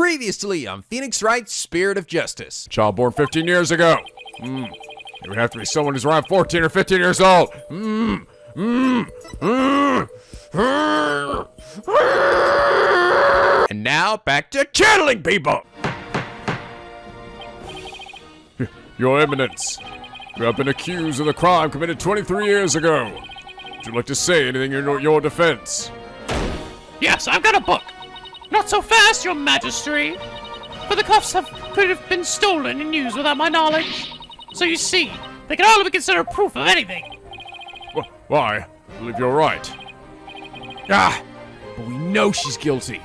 Previously on Phoenix Wright's Spirit of Justice. Child born 15 years ago. It would have to be someone who's around 14 or 15 years old. And now back to channeling people. Your Eminence, you have been accused of a crime committed 23 years ago. Would you like to say anything in your defense? Yes, I've got a book. Not so fast, your majesty. For the cuffs could have been stolen and used without my knowledge. So you see, they can hardly be considered proof of anything. Why? I believe you're right. But we know she's guilty.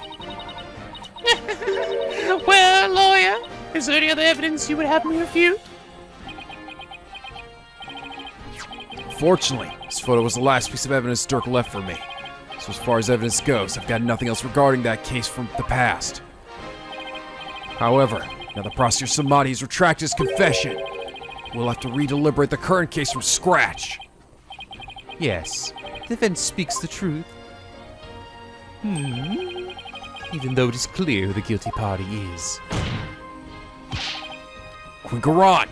Well, lawyer, is there any other evidence you would have me refute? Fortunately, this photo was the last piece of evidence Dirk left for me. So as far as evidence goes, I've got nothing else regarding that case from the past. However, now the prosecutor Samadhi has retracted his confession. We'll have to redeliberate the current case from scratch. Yes, the defense speaks the truth. Even though it is clear who the guilty party is. Khura'in.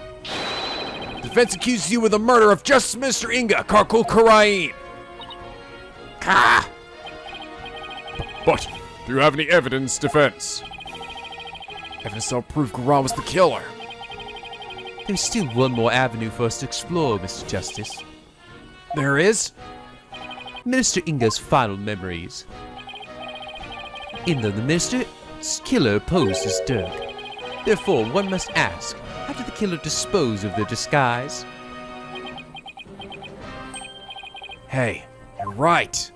Defense accuses you of the murder of Justice Minister Inga Khura'in. But, do you have any evidence, defense? Evidence that'll prove Khura'in was the killer. There's still one more avenue for us to explore, Mr. Justice. There is? Minister Inga's final memories. In them, the minister's killer posed as Dirk. Therefore, one must ask, how did the killer dispose of their disguise? Hey, you're right.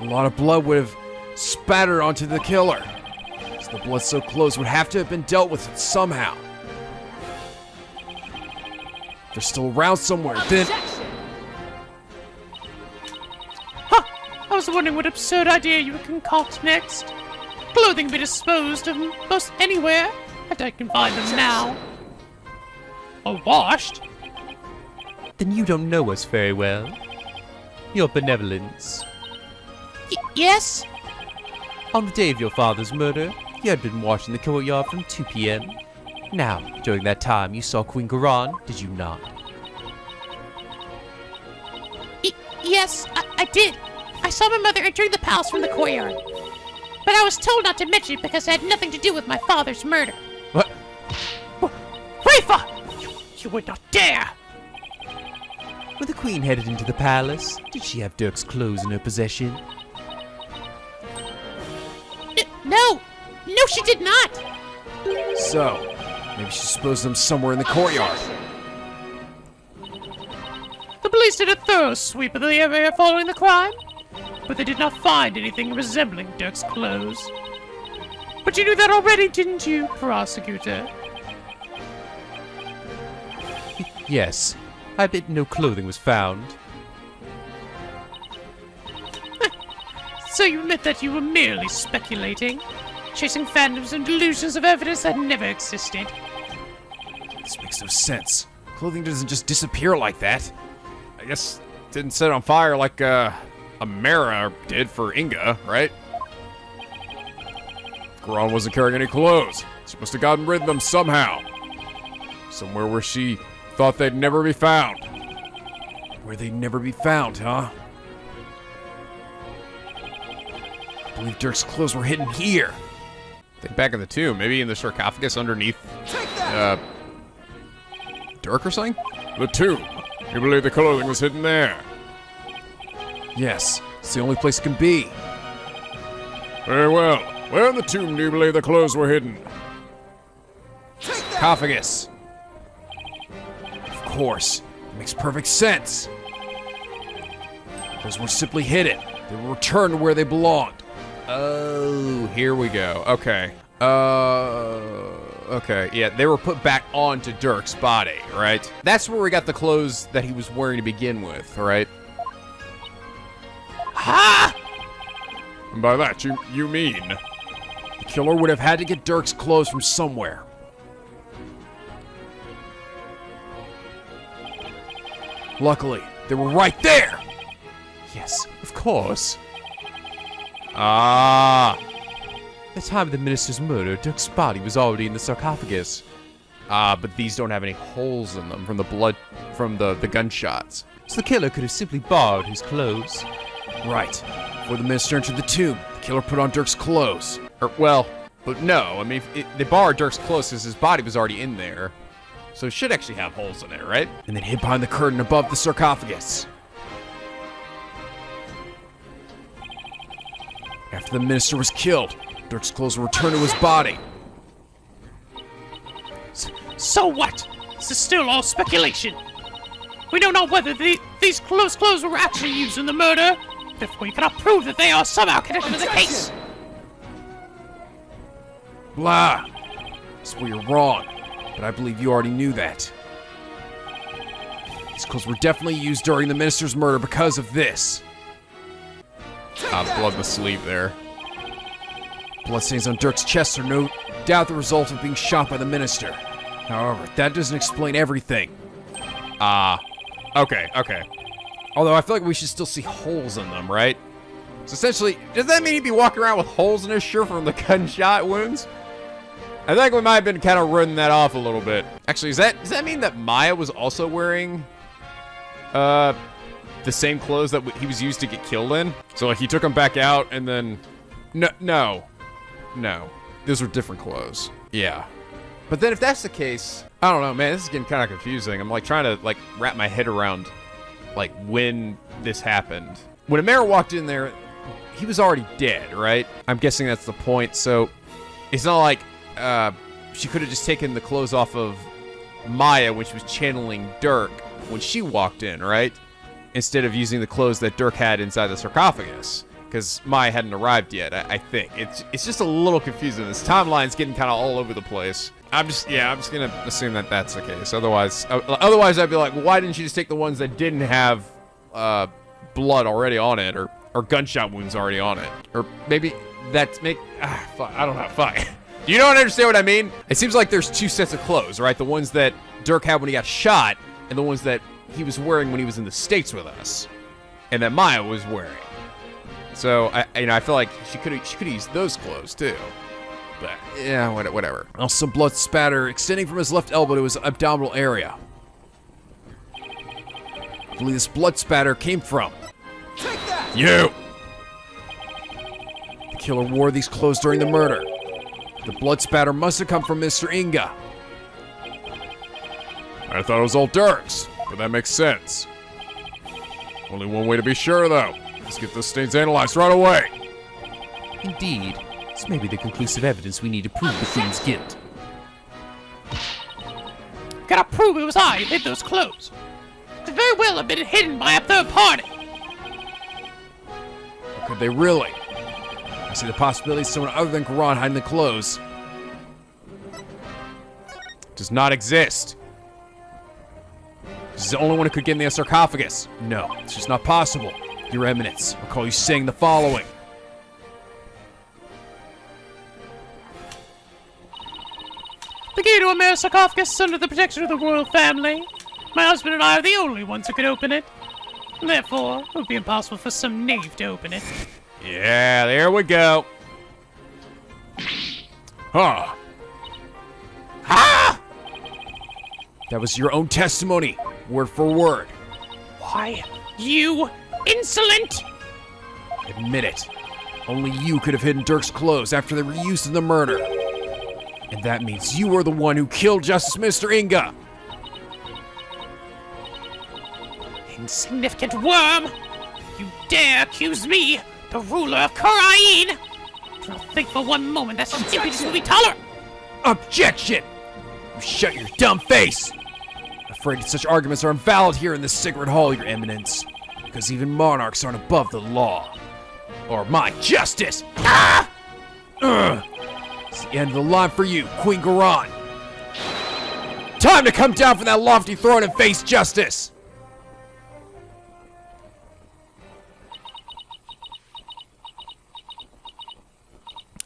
A lot of blood would have spattered onto the killer. So the blood so close would have to have been dealt with somehow. If they're still around somewhere, then... I was wondering what absurd idea you would concoct next. Clothing can be disposed of most anywhere, and I can find them now. Or washed. Then you don't know us very well. Your benevolence. Yes? On the day of your father's murder, you had been watching the courtyard from 2 p.m. Now, during that time, you saw Queen Khura'in, did you not? Yes, I did. I saw my mother entering the palace from the courtyard. But I was told not to mention it because it had nothing to do with my father's murder. What? Rafa! You would not dare! When the queen headed into the palace, did she have Dirk's clothes in her possession? No! No, she did not! So, maybe she disposed of them somewhere in the courtyard. The police did a thorough sweep of the area following the crime, but they did not find anything resembling Dirk's clothes. But you knew that already, didn't you, prosecutor? Yes. I bet no clothing was found. So you admit that you were merely speculating, chasing phantoms and delusions of evidence that never existed. This makes no sense. Clothing doesn't just disappear like that. I guess it didn't set on fire like Amara did for Inga, right? Khura'in wasn't carrying any clothes. She must have gotten rid of them somehow. Somewhere where she thought they'd never be found. Where they'd never be found, huh? I believe Dirk's clothes were hidden here. Think back in the tomb, maybe in the sarcophagus underneath Dirk or something? The tomb. You believe the clothing was hidden there? Yes, it's the only place it can be. Very well. Where in the tomb do you believe the clothes were hidden? Sarcophagus. Of course. It makes perfect sense. Those were simply hidden. They were returned to where they belonged. Oh, here we go. Okay. Okay. Yeah, they were put back onto Dirk's body, right? That's where we got the clothes that he was wearing to begin with, right? Ha! And by that, you mean... The killer would have had to get Dirk's clothes from somewhere. Luckily, they were right there! Yes, of course. Ah, the time of the minister's murder, Dirk's body was already in the sarcophagus. But these don't have any holes in them from the blood, from the gunshots. So the killer could have simply borrowed his clothes. Right. Before the minister entered the tomb, the killer put on Dirk's clothes. But no, I mean, they borrowed Dirk's clothes because his body was already in there. So it should actually have holes in it, right? And then hid behind the curtain above the sarcophagus. After the minister was killed, Dirk's clothes were returned to his body. So what? This is still all speculation. We don't know whether these clothes were actually used in the murder. Therefore, you cannot prove that they are somehow connected to the case. Blah. That's where you're wrong. But I believe you already knew that. These clothes were definitely used during the minister's murder because of this. Blood in the sleeve there. Bloodstains on Dirk's chest are no doubt the result of being shot by the minister. However, that doesn't explain everything. Okay. Although I feel like we should still see holes in them, right? So essentially, does that mean he'd be walking around with holes in his shirt from the gunshot wounds? I think we might have been kind of running that off a little bit. Actually, does that mean that Maya was also wearing the same clothes that he was used to get killed in? So like he took them back out and then... No. Those were different clothes. Yeah. But then if that's the case, I don't know, man, this is getting kind of confusing. I'm like trying to like wrap my head around like when this happened. When Amara walked in there, he was already dead, right? I'm guessing that's the point. So it's not like she could have just taken the clothes off of Maya when she was channeling Dirk when she walked in, right? Instead of using the clothes that Dirk had inside the sarcophagus. Because Maya hadn't arrived yet, I think. It's just a little confusing. This timeline's getting kind of all over the place. I'm just gonna assume that that's the case. Otherwise I'd be like, well, why didn't you just take the ones that didn't have blood already on it, or gunshot wounds already on it, or maybe I don't know. Fuck. You don't understand what I mean? It seems like there's two sets of clothes, right? The ones that Dirk had when he got shot, and the ones that he was wearing when he was in the States with us, and that Maya was wearing. So I feel like she could have used those clothes too. But yeah, whatever. Also, some blood spatter extending from his left elbow to his abdominal area. I believe this blood spatter came from you. The killer wore these clothes during the murder. The blood spatter must have come from Mr. Inga. I thought it was all Dirk's, but that makes sense. Only one way to be sure, though. Let's get those stains analyzed right away. Indeed, this may be the conclusive evidence we need to prove the Queen's guilt. Gotta prove it was I who hid those clothes. Could very well have been hidden by a third party. Or could they really? I see the possibility of someone other than Khura'in hiding the clothes. Does not exist. This is the only one who could get in the sarcophagus. No, it's just not possible. Your Eminence, I recall you saying the following. The key to a mere sarcophagus is under the protection of the royal family. My husband and I are the only ones who can open it. Therefore, it would be impossible for some knave to open it. Yeah, there we go. Huh. Ha! That was your own testimony, word for word. Why, you insolent! Admit it. Only you could have hidden Dirk's clothes after they were used in the murder. And that means you were the one who killed Justice Mr. Inga. Insignificant worm! You dare accuse me, the ruler of Khura'in! Do not think for one moment that such impudence will be tolerant! Objection! You shut your dumb face! I'm afraid such arguments are invalid here in this sacred hall, Your Eminence. Because even monarchs aren't above the law. Or my justice! Ah! It's the end of the line for you, Queen Khura'in. Time to come down from that lofty throne and face justice!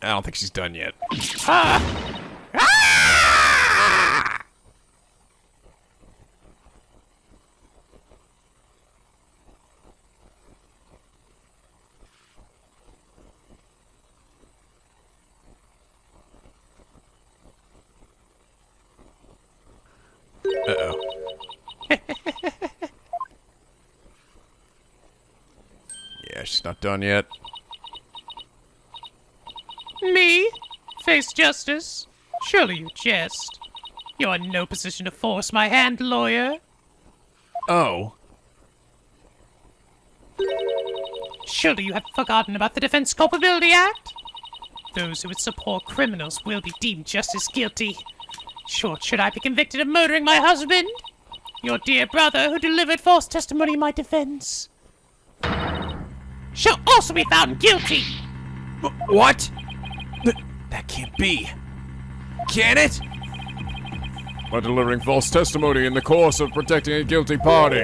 I don't think she's done yet. She's not done yet. Me? Face justice? Surely you jest. You're in no position to force my hand, lawyer. Oh. Surely you have forgotten about the Defense Culpability Act? Those who would support criminals will be deemed just as guilty. Sure, should I be convicted of murdering my husband? Your dear brother who delivered false testimony in my defense shall also be found guilty. What? That can't be. Can it? By delivering false testimony in the course of protecting a guilty party,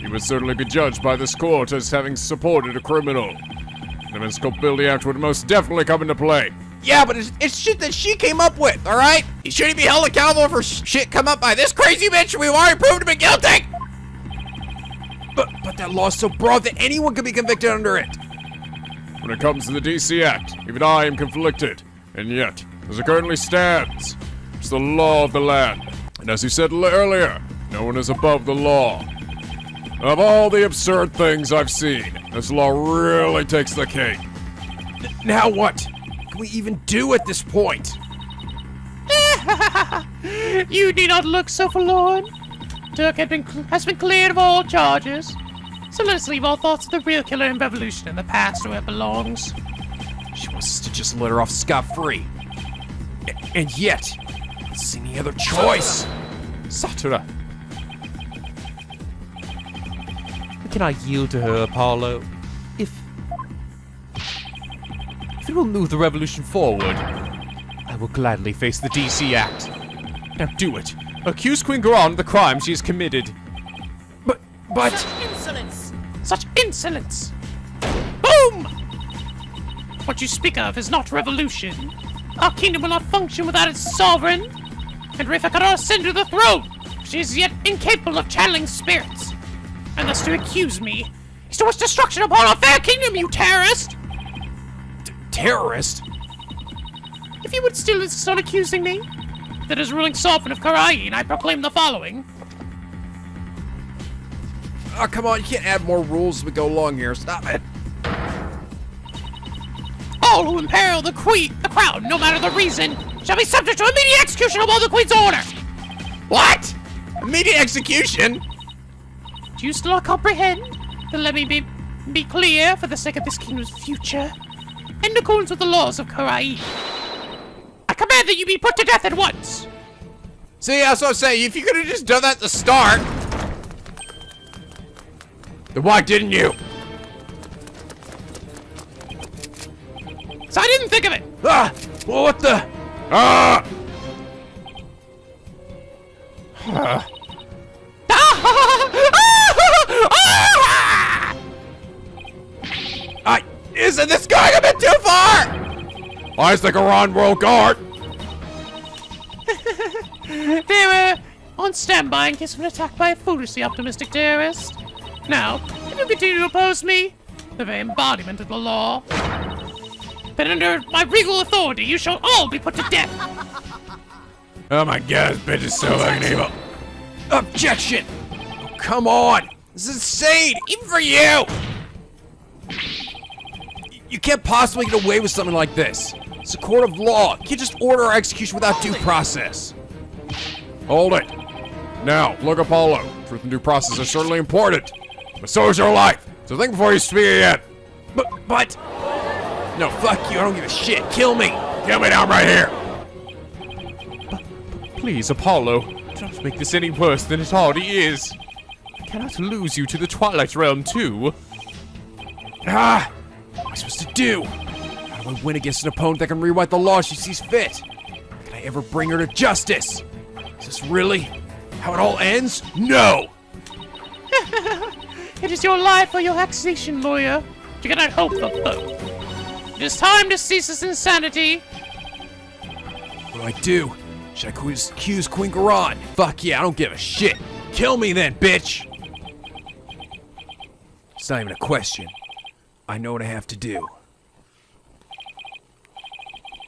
you would certainly be judged by this court as having supported a criminal. The Defense Culpability Act would most definitely come into play. Yeah, but it's shit that she came up with, alright? He shouldn't be held accountable for shit come up by this crazy bitch we've already proved to be guilty! But that law's so broad that anyone could be convicted under it. When it comes to the DC Act, even I am conflicted. And yet, as it currently stands, it's the law of the land. And as you said earlier, no one is above the law. Of all the absurd things I've seen, this law really takes the cake. Now what can we even do at this point? You need not look so forlorn. Dirk has been cleared of all charges. So let us leave all thoughts of the real killer and revolution in the past where it belongs. She wants us to just let her off scot-free. And yet, I don't see any other choice. Satura. Can I yield to her, Apollo? If it will move the revolution forward, I will gladly face the DC Act. Now do it. Accuse Queen Khura'in of the crime she has committed. But Insolence! Such insolence! Boom! What you speak of is not revolution. Our kingdom will not function without its sovereign. And Rifakara ascend to the throne. She is yet incapable of channeling spirits. And thus to accuse me is to wish destruction upon our fair kingdom, you terrorist! terrorist? If you would still insist on accusing me, that as ruling sovereign of Khura'in, I proclaim the following. Oh, come on, you can't add more rules as we go along here. Stop it. All who imperil the crown, no matter the reason, shall be subject to immediate execution upon the Queen's order! What? Immediate execution? Do you still not comprehend? Then let me be clear for the sake of this kingdom's future. In accordance with the laws of Khura'in, I command that you be put to death at once! See, that's what I'm saying. If you could have just done that at the start, then why didn't you? So I didn't think of it! Ah! Well, what the? Ah! Isn't this going a bit too far? I think a Ron Royal Guard. They were on standby in case of an attack by a foolishly optimistic terrorist. Now, if you continue to oppose me, the very embodiment of the law, then under my regal authority, you shall all be put to death. Oh my god, this bitch is so fucking evil. Objection! Oh, come on! This is insane, even for you! You can't possibly get away with something like this. It's a court of law. You can't just order our execution without due process. Hold it. Now, look, Apollo. Truth and due process are certainly important, but so is your life. So think before you speak again. But... No, fuck you. I don't give a shit. Kill me. Kill me down right here. Please, Apollo, do not make this any worse than it already is. I cannot lose you to the Twilight Realm, too. Ah! What am I supposed to do? How do I win against an opponent that can rewrite the law she sees fit? Can I ever bring her to justice? Is this really how it all ends? No! It is your life or your accusation, lawyer. You cannot hope for both. It is time to cease this insanity. What do I do? Should I accuse Queen Khura'in? Fuck yeah, I don't give a shit. Kill me then, bitch! It's not even a question. I know what I have to do.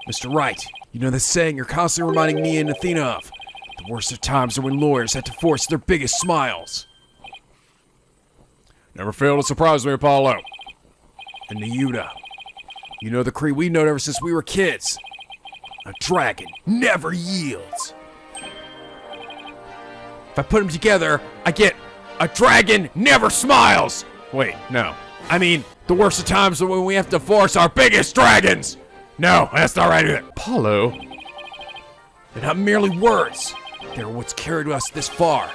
Mr. Wright, you know the saying you're constantly reminding me and Athena of. The worst of times are when lawyers have to force their biggest smiles. Never fail to surprise me, Apollo. and Niuna. You know the creed we've known ever since we were kids. A dragon never yields. If I put them together, I get a dragon never smiles. Wait, no. I mean, the worst of times are when we have to force our biggest dragons. No, that's not right either. Apollo. They're not merely words. They're what's carried us this far.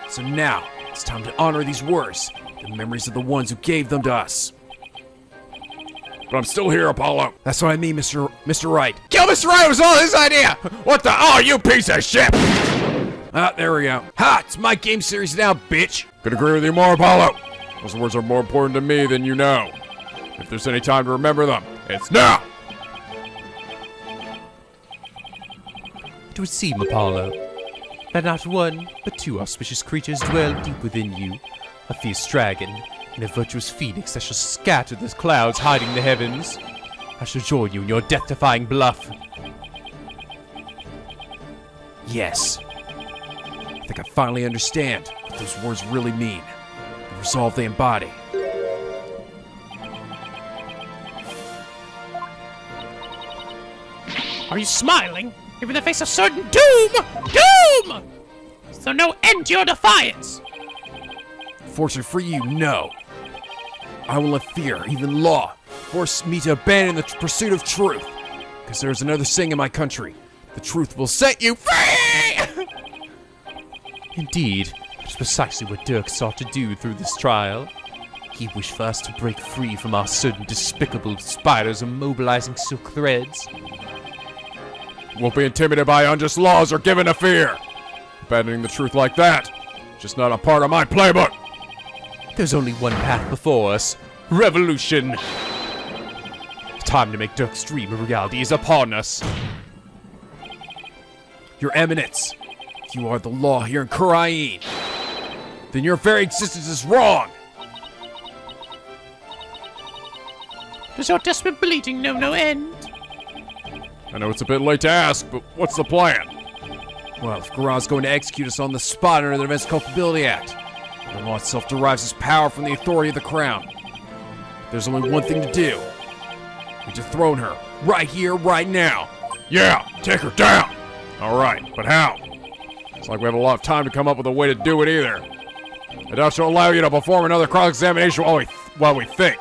So now, it's time to honor these words, the memories of the ones who gave them to us. But I'm still here, Apollo. That's what I mean, Mr. Wright. Kill Mr. Wright was all his idea! What the? Oh, you piece of shit! Ah, there we go. Ha! It's my game series now, bitch. Could agree with you more, Apollo. Those words are more important to me than you know. If there's any time to remember them, it's now! It would seem, Apollo, that not one, but two auspicious creatures dwell deep within you. A fierce dragon, and a virtuous phoenix that shall scatter the clouds hiding the heavens. I shall join you in your death-defying bluff. Yes. I think I finally understand what those words really mean. The resolve they embody. Are you smiling? You're in the face of certain doom! Doom! So no end to your defiance! Fortunately for you, no. I will let fear, even law, force me to abandon the pursuit of truth. Because there's another saying in my country. The truth will set you free! Indeed, that's precisely what Dirk sought to do through this trial. He wished for us to break free from our certain despicable spiders immobilizing silk threads. Won't be intimidated by unjust laws or given to fear. Abandoning the truth like that, just not a part of my playbook. There's only one path before us. Revolution! The time to make Dirk's dream a reality is upon us. Your Eminence, if you are the law here in Khura'in, then your very existence is wrong. Does your desperate bleating know no end? I know it's a bit late to ask, but what's the plan? Well, if Khura'in's going to execute us on the spot under the Defense Culpability Act, the law itself derives its power from the authority of the Crown. There's only one thing to do. We dethrone her, right here, right now. Yeah, take her down. All right, but how? It's like we have a lot of time to come up with a way to do it either. I doubt she'll allow you to perform another cross-examination while we think.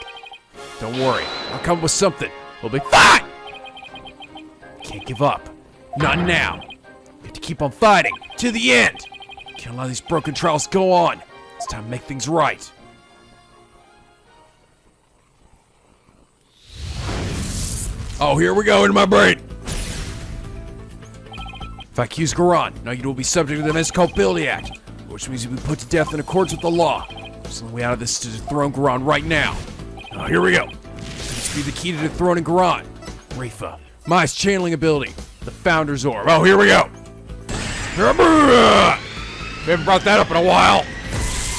Don't worry, I'll come up with something. We'll be fine! Can't give up. Not now. We have to keep on fighting to the end. Can't allow these broken trials go on. It's time to make things right. Oh, here we go into my brain. If I accuse Khura'in, now you will be subject to the Defense Culpability Act, which means you'll be put to death in accordance with the law. There's only way out of this to dethrone Khura'in right now. Now, here we go. This will be the key to dethroning Khura'in. Rafa, Mai's channeling ability, the Founder's Orb. Oh, here we go. We haven't brought that up in a while.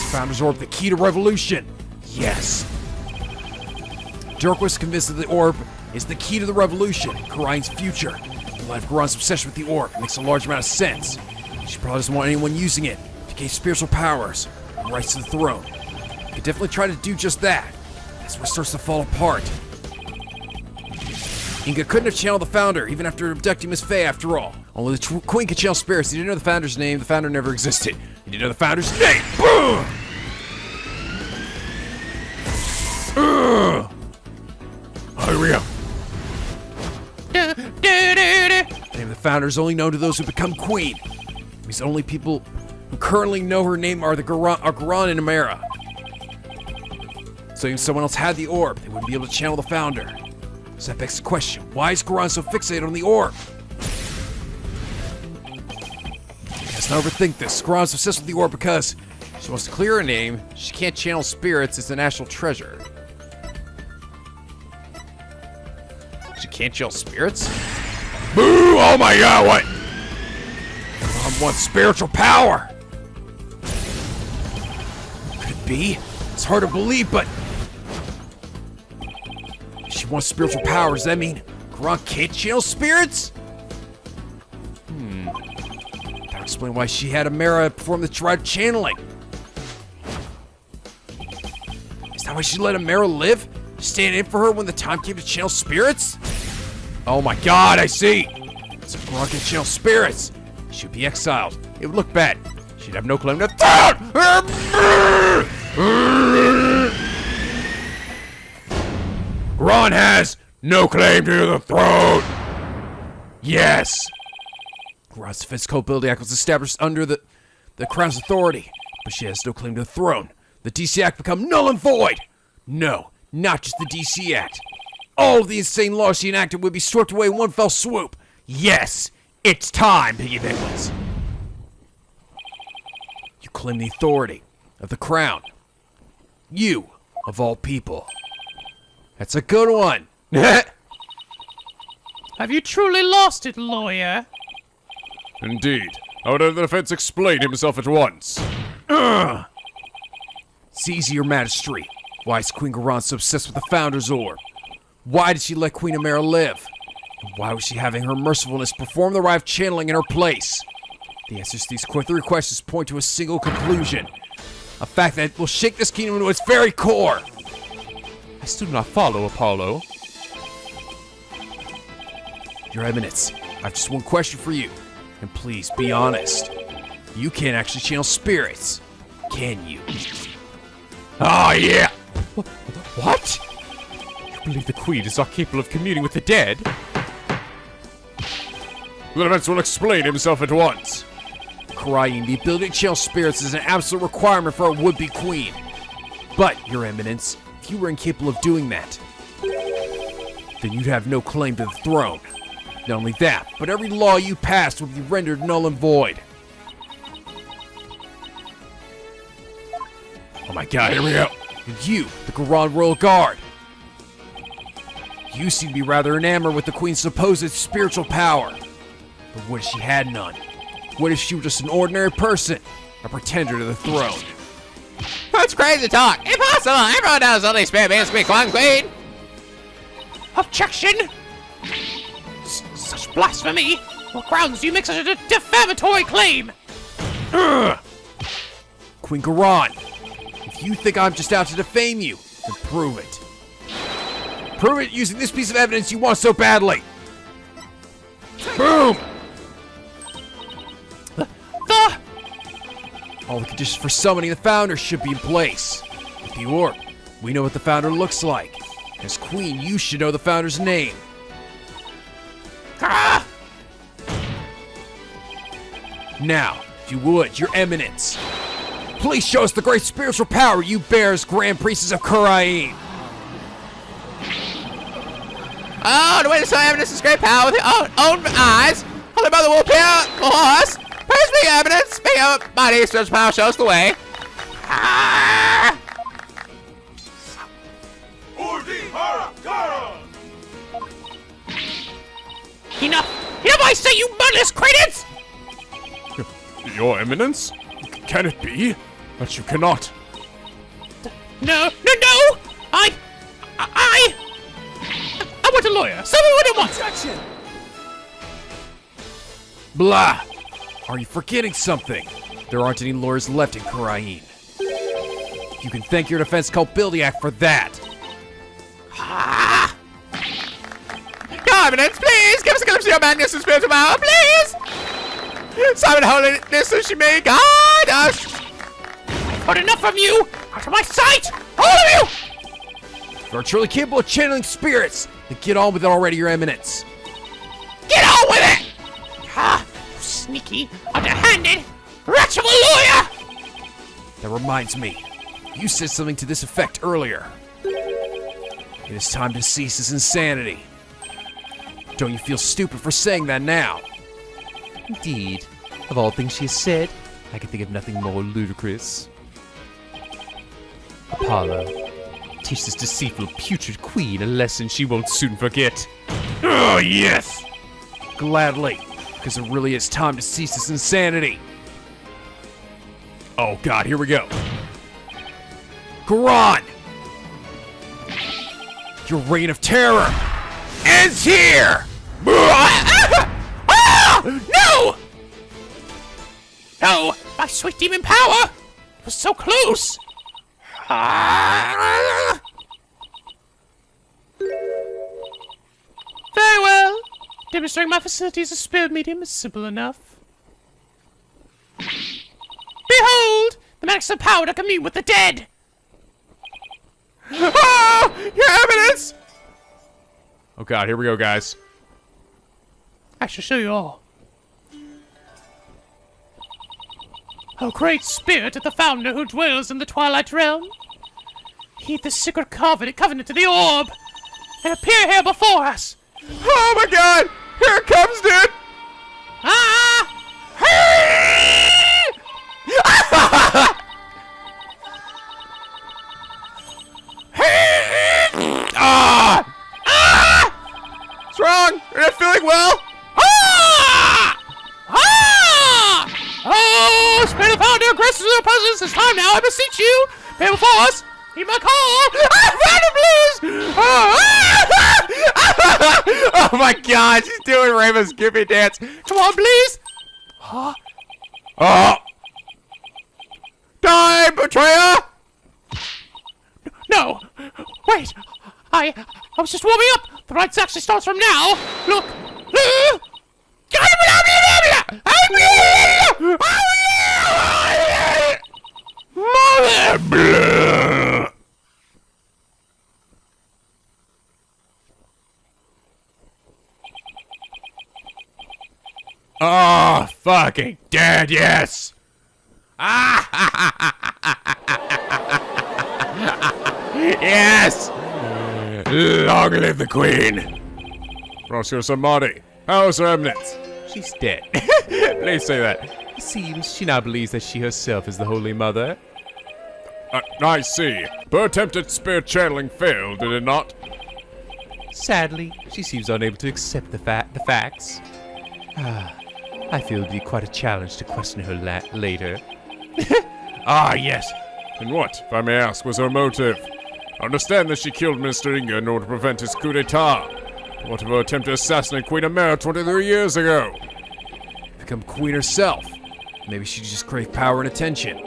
Founder's Orb, the key to revolution. Yes. Dirk was convinced that the orb is the key to the revolution, Khura'in's future. The life of Khura'in's obsession with the orb makes a large amount of sense. She probably doesn't want anyone using it to gain spiritual powers and rights to the throne. Could definitely try to do just that. That's where it starts to fall apart. Inga couldn't have channeled the Founder, even after abducting Miss Faye, after all. Only the Queen could channel spirits. He didn't know the Founder's name. The Founder never existed. He didn't know the Founder's name. Boom! Here we go. The name of the Founder is only known to those who become Queen. It means the only people who currently know her name are Khura'in and Amara. So even if someone else had the orb, they wouldn't be able to channel the Founder. So that begs the question, why is Khura'in so fixated on the orb? Let's not overthink this. Khura'in's obsessed with the orb because she wants to clear her name. She can't channel spirits. It's a national treasure. She can't channel spirits? Boo! Oh my god, what? Khura'in wants spiritual power! Could it be? It's hard to believe, but if she wants spiritual power, does that mean Khura'in can't channel spirits? That would explain why she had Amara perform the tried channeling. Is that why she let Amara live? Stand in for her when the time came to channel spirits? Oh my god, I see! It's a Khura'in can channel spirits! She'd be exiled. It would look bad. She'd have no claim to throne! Khura'in has no claim to the throne! Yes! Khura'in's Defense Culpability Act was established under the Crown's authority, but she has no claim to the throne. The DC Act become null and void! No, not just the DC Act. All of the insane laws she enacted would be swept away in one fell swoop. Yes, it's time, Piggy Penguins. You claim the authority of the Crown. You, of all people. That's a good one. Have you truly lost it, lawyer? Indeed. I would have the defense explain himself at once. Seize your majesty. Why is Queen Khura'in so obsessed with the Founder's Orb? Why did she let Queen Amara live? And why was she having her mercifulness perform the rite of channeling in her place? The answers to these three questions point to a single conclusion. A fact that will shake this kingdom to its very core. I still do not follow, Apollo. Your Eminence, I have just one question for you. And please, be honest. You can't actually channel spirits, can you? Oh, yeah! What? You believe the Queen is not capable of communing with the dead? The defense will explain himself at once. Khura'in, the ability to channel spirits is an absolute requirement for a would-be queen. But, Your Eminence, if you were incapable of doing that, then you'd have no claim to the throne. Not only that, but every law you passed would be rendered null and void. Oh my god, here we go. And you, the Khura'in Royal Guard. You seem to be rather enamored with the Queen's supposed spiritual power. But what if she had none? What if she were just an ordinary person? A pretender to the throne? That's crazy talk. Impossible. Everyone knows only spirit means to be queen. Objection! Such blasphemy! What grounds do you make such a defamatory claim? Queen Khura'in, if you think I'm just out to defame you, then prove it. Prove it using this piece of evidence you want so badly. Boom! All the conditions for summoning the Founder should be in place. With the orb, we know what the Founder looks like. As Queen, you should know the Founder's name. Ah! Now, if you would, Your Eminence, please show us the great spiritual power you bear as Grand Priestess of Khura'in. Oh, the way to show evidence is great power with your own eyes. Holy Mother will appear for us. Praise be evidence. May your mighty spiritual power show us the way. Ah! Enough! Enough, I say, you murderous credence! Your Eminence? Can it be that you cannot? No! I want a lawyer. Someone what it wants. Objection! Blah! Are you forgetting something? There aren't any lawyers left in Khura'in. You can thank your Defense Culpability Act for that. Ah! Your Eminence, please give us a glimpse of your magnificent spiritual power, please. Summon holiness so she may guide us. I've heard enough from you. Out of my sight, all of you. If you are truly capable of channeling spirits, then get on with it already, Your Eminence. Get on with it! Ah, you sneaky, underhanded, wretch of a lawyer! That reminds me, you said something to this effect earlier. It is time to cease this insanity. Don't you feel stupid for saying that now? Indeed. Of all things she has said, I can think of nothing more ludicrous. Apollo, teach this deceitful, putrid queen a lesson she won't soon forget. Oh, yes! Gladly, because it really is time to cease this insanity. Oh god, here we go. Khura'in! Your reign of terror ends here! No! No! My sweet demon power! It was so close! Very well. Demonstrating my facilities as spirit medium is simple enough. Behold! The maximum power to commune with the dead! Ah! Your Eminence! Oh god, here we go, guys. I shall show you all. O great spirit of the founder who dwells in the Twilight Realm, heed the secret covenant of the orb, and appear here before us. Oh my god! Here it comes, dude! Ah! Ah! Ah! What's wrong? You're not feeling well? Ah! Ah! Oh, spirit of the founder, gracious in your presence, it's time now, I beseech you. Pay before us. Heed my call. Please! Oh my god, she's doing Raven's Skippy dance. Come on, please. Oh! Die, betrayer! No! Wait! I was just warming up! The rites actually starts from now! Look! Mother! Oh, fucking dead, yes! Yes! Long live the Queen! Professor Samadhi, how's her eminence? She's dead. Please say that. It seems she now believes that she herself is the Holy Mother. I see. Her attempt at spirit channeling failed, did it not? Sadly, she seems unable to accept the facts. I feel it'd be quite a challenge to question her later. Ah, yes. And what, if I may ask, was her motive? I understand that she killed Mr. Inga in order to prevent his coup d'etat. What of her attempt to assassinate Queen Amara 23 years ago? Become queen herself. Maybe she just craved power and attention.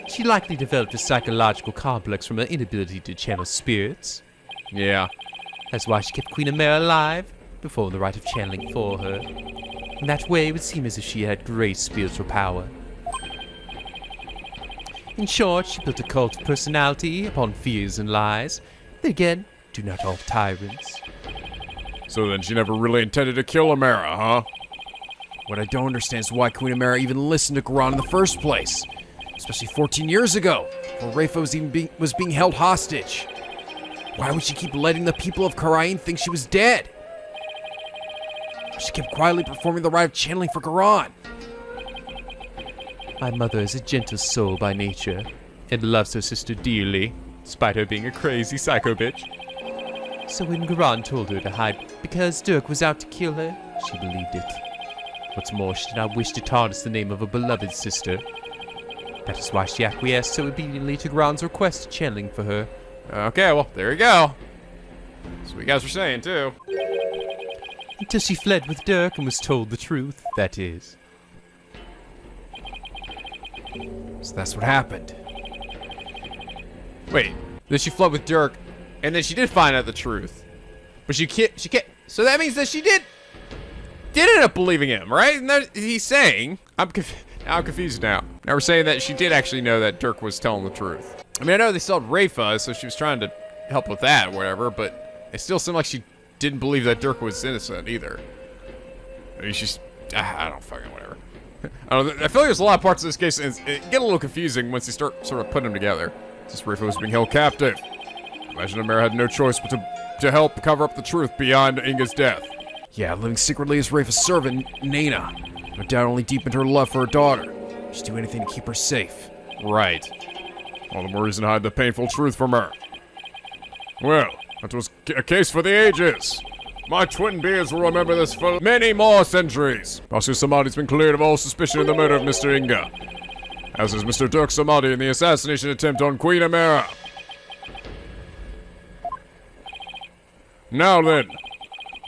She likely developed a psychological complex from her inability to channel spirits. Yeah. That's why she kept Queen Amara alive, before the rite of channeling for her. In that way, it would seem as if she had great spiritual power. In short, she built a cult of personality upon fears and lies. Then again, do not all tyrants. So then she never really intended to kill Amara, huh? What I don't understand is why Queen Amara even listened to Khura'in in the first place. Especially 14 years ago, when Rafa was being held hostage. Why would she keep letting the people of Khura'in think she was dead? She kept quietly performing the rite of channeling for Khura'in. My mother is a gentle soul by nature, and loves her sister dearly, despite her being a crazy psycho bitch. So when Khura'in told her to hide because Dirk was out to kill her, she believed it. What's more, she did not wish to tarnish the name of a beloved sister. That is why she acquiesced so obediently to Khura'in's request of channeling for her. Okay, well, there you go. That's what you guys were saying, too. Until she fled with Dirk and was told the truth, that is. So that's what happened. Wait, then she fled with Dirk, and then she did find out the truth. But she can't, so that means that she did end up believing him, right? And that he's saying, I'm confused now. Now we're saying that she did actually know that Dirk was telling the truth. I mean, I know they sold Rafa, so she was trying to help with that, or whatever, but it still seemed like she didn't believe that Dirk was innocent either. Maybe she's, I don't fucking whatever. I feel like there's a lot of parts of this case, and it get a little confusing once you start sort of putting them together. Since Rafa was being held captive. Imagine Amara had no choice but to help cover up the truth beyond Inga's death. Yeah, living secretly as Rafa's servant, Nana. No doubt only deepened her love for her daughter. She'd do anything to keep her safe. Right. All the more reason to hide the painful truth from her. Well, that was a case for the ages. My twin beards will remember this for many more centuries. Pastor Samadhi's been cleared of all suspicion in the murder of Mr. Inga. As is Mr. Dirk Samadhi in the assassination attempt on Queen Amara. Now then,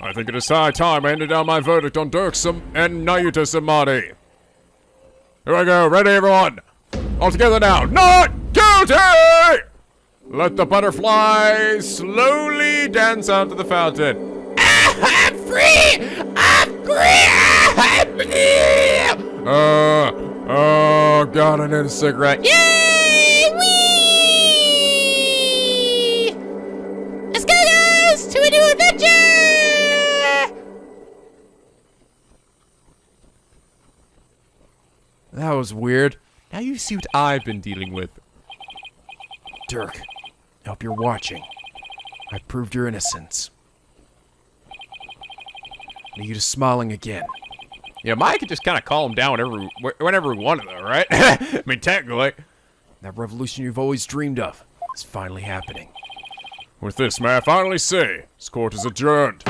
I think it is high time I handed down my verdict on Dirksum and Nayuta Samadhi. Here I go, ready everyone? All together now, not guilty! Let the butterfly slowly dance out to the fountain. I'm free! I'm free! I'm free! Oh, God, I need a cigarette. Yay! Whee! Let's go, guys, to a new adventure! That was weird. Now you see what I've been dealing with. Dirk, I hope you're watching. I proved your innocence. You're smiling again. Yeah, Mike could just kind of calm down whenever we wanted, though, right? I mean, technically. That revolution you've always dreamed of is finally happening. With this, may I finally say, this court is adjourned.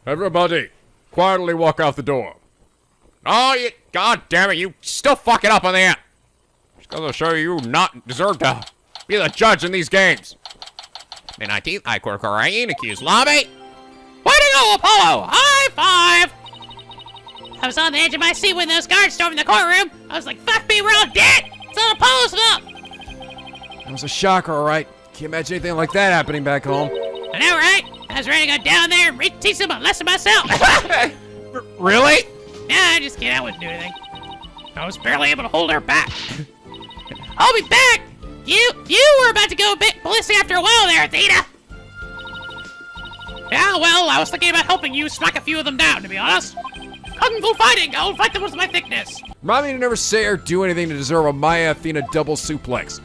Everybody, quietly walk out the door. Oh, you, God damn it, you still fucking up on the end. Just goes to show you not deserve to be the judge in these games. May 19th, I court Khura'in, accused lobby. Way to go, Apollo! High five! I was on the edge of my seat when those guards stormed the courtroom. I was like, fuck me, we're all dead! It's not Apollo's fault! That was a shocker, alright. Can't imagine anything like that happening back home. I know, right? I was ready to go down there and teach them a lesson myself. Really? Nah, I just kidding. I wouldn't do anything. I was barely able to hold her back. I'll be back! You were about to go a bit ballistic after a while there, Athena. Yeah, well, I was thinking about helping you smack a few of them down, to be honest. Kung Fu fighting! I'll fight them with my thickness! Remind me to never say or do anything to deserve a Maya Athena double suplex.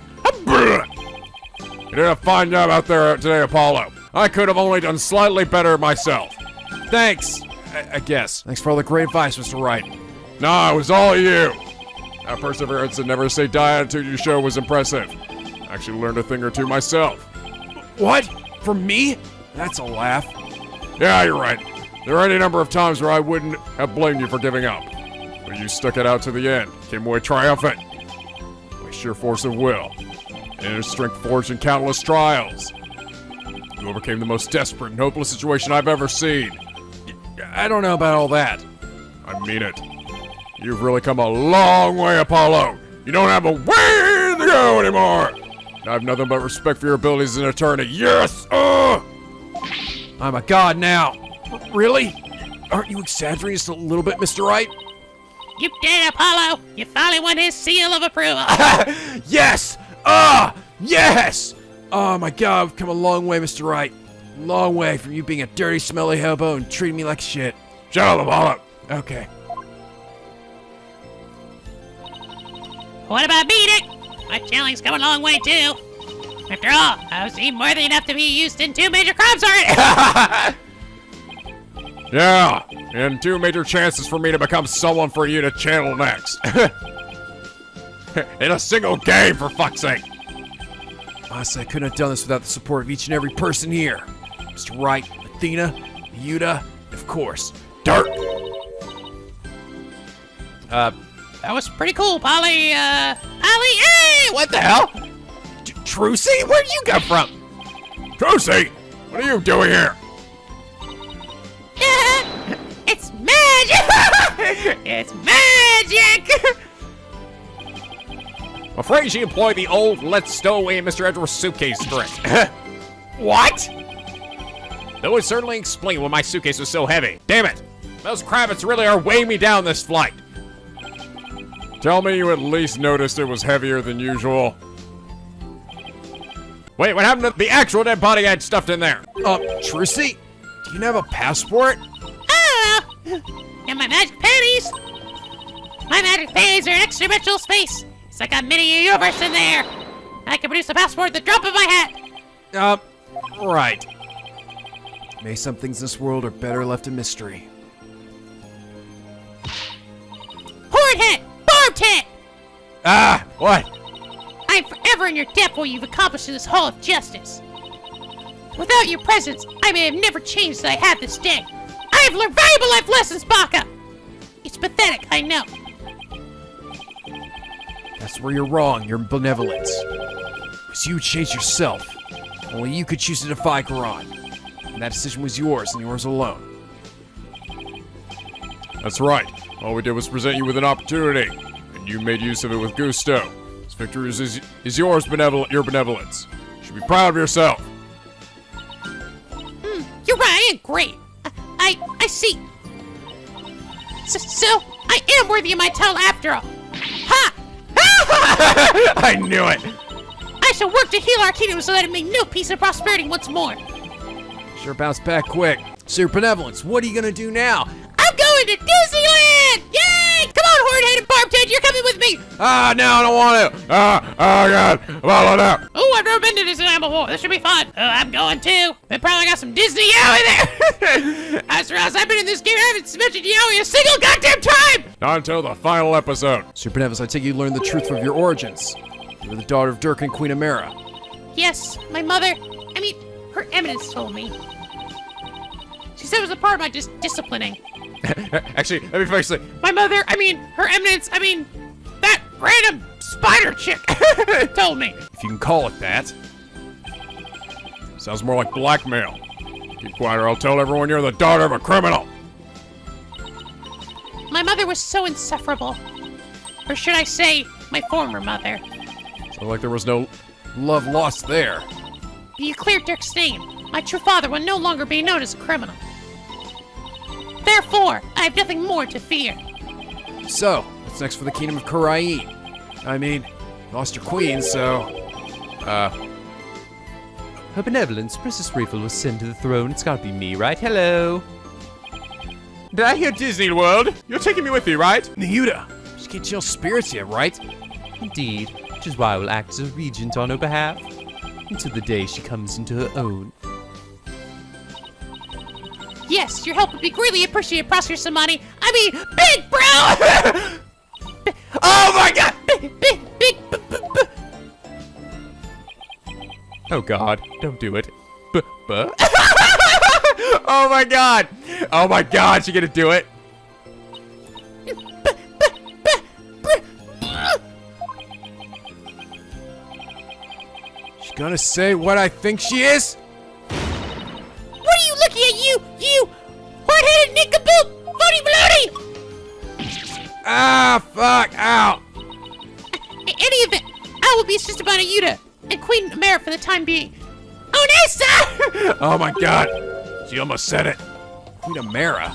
You did a fine job out there today, Apollo. I could have only done slightly better myself. Thanks, I guess. Thanks for all the great advice, Mr. Wright. Nah, it was all you. That perseverance and never say die attitude you show was impressive. I actually learned a thing or two myself. What? From me? That's a laugh. Yeah, you're right. There are any number of times where I wouldn't have blamed you for giving up. But you stuck it out to the end, came away triumphant. By sheer force of will. And inner strength forged in countless trials. You overcame the most desperate and hopeless situation I've ever seen. I don't know about all that. I mean it. You've really come a long way, Apollo. You don't have a way to go anymore. I have nothing but respect for your abilities as an attorney. Yes! I'm a god now. Really? Aren't you exaggerating just a little bit, Mr. Wright? You did it, Apollo! You finally won his seal of approval! Yes! Yes! Oh my god, we've come a long way, Mr. Wright. Long way from you being a dirty, smelly hobo and treating me like shit. Shut up, Apollo. Okay. What about me, Nick? My challenging's come a long way, too. After all, I've seen more than enough to be used in 2 major crimes already! Yeah, and 2 major chances for me to become someone for you to channel next. In a single game, for fuck's sake. Honestly, I couldn't have done this without the support of each and every person here. Mr. Wright, Athena, Yuta, and of course, Dirk. That was pretty cool, Polly, Polly, Hey, what the hell? Trucy? Where'd you come from? Trucy, what are you doing here? It's magic! It's magic! I'm afraid she employed the old let's stow away in Mr. Edwards' suitcase trick. What? That would certainly explain why my suitcase was so heavy. Damn it! Those Kravitz really are weighing me down this flight. Tell me you at least noticed it was heavier than usual. Wait, what happened to the actual dead body I had stuffed in there? Trucy, do you have a passport? Oh! And my magic panties! My magic panties are an extra-dimensional space. It's like a mini universe in there. I can produce a passport at the drop of my hat. Right. Maybe some things in this world are better left a mystery. Horn hit! Barbed hit! What? I'm forever in your debt for what you've accomplished in this Hall of Justice. Without your presence, I may have never changed as I have this day. I have learned valuable life lessons, Baka! It's pathetic, I know. That's where you're wrong, your benevolence. Because you changed yourself. Only you could choose to defy Khura'in. And that decision was yours and yours alone. That's right. All we did was present you with an opportunity, and you made use of it with gusto. This victory is yours, your benevolence. You should be proud of yourself. You're right, I am great. I see. So, I am worthy of my title after all. Ha! I knew it. I shall work to heal our kingdom so that it may know peace and prosperity once more. Sure bounced back quick. Sir Benevolence, what are you gonna do now? I'm going to Disneyland! Yay! Come on, horde-headed Barbted, you're coming with me! Ah, no, I don't want to. Oh God, Apollo now. Oh, I've never been to Disneyland before. This should be fun. Oh, I'm going too. They probably got some Disney Yowie there. As for us, I've been in this game. I haven't mentioned Yowie a single goddamn time. Not until the final episode. Sir Benevolence, I take you learned the truth of your origins. You were the daughter of Dirk and Queen Amara. Yes, my mother. I mean, her eminence told me. She said it was a part of my disciplining. Actually, let me first say, My mother, her eminence, that random spider chick told me. if you can call it that. Sounds more like blackmail. Keep quiet or I'll tell everyone you're the daughter of a criminal. My mother was so insufferable. Or should I say, my former mother. So like there was no love lost there. You cleared Dirk's name. My true father will no longer be known as a criminal. Therefore, I have nothing more to fear. So, what's next for the kingdom of Khura'in? I mean, you lost your queen, so... Her Benevolence, Princess Reefel was sent to the throne. It's gotta be me, right? Hello. Did I hear Disney World? You're taking me with you, right? Niuda, she can't chill spirits yet, right? Indeed, which is why I will act as a regent on her behalf until the day she comes into her own. Yes, your help would be greatly appreciated, Prosper Samani. Big bro! Oh my god! Big. Oh God, don't do it. Oh my god! Oh my god, she gonna do it? She gonna say what I think she is? What are you looking at, you hard-headed NicoB, floaty bloaty? Ah, fuck, ow! In any event, I will be assisted by Niuda and Queen Amara for the time being. Onessa! Oh my God, she almost said it. Queen Amara?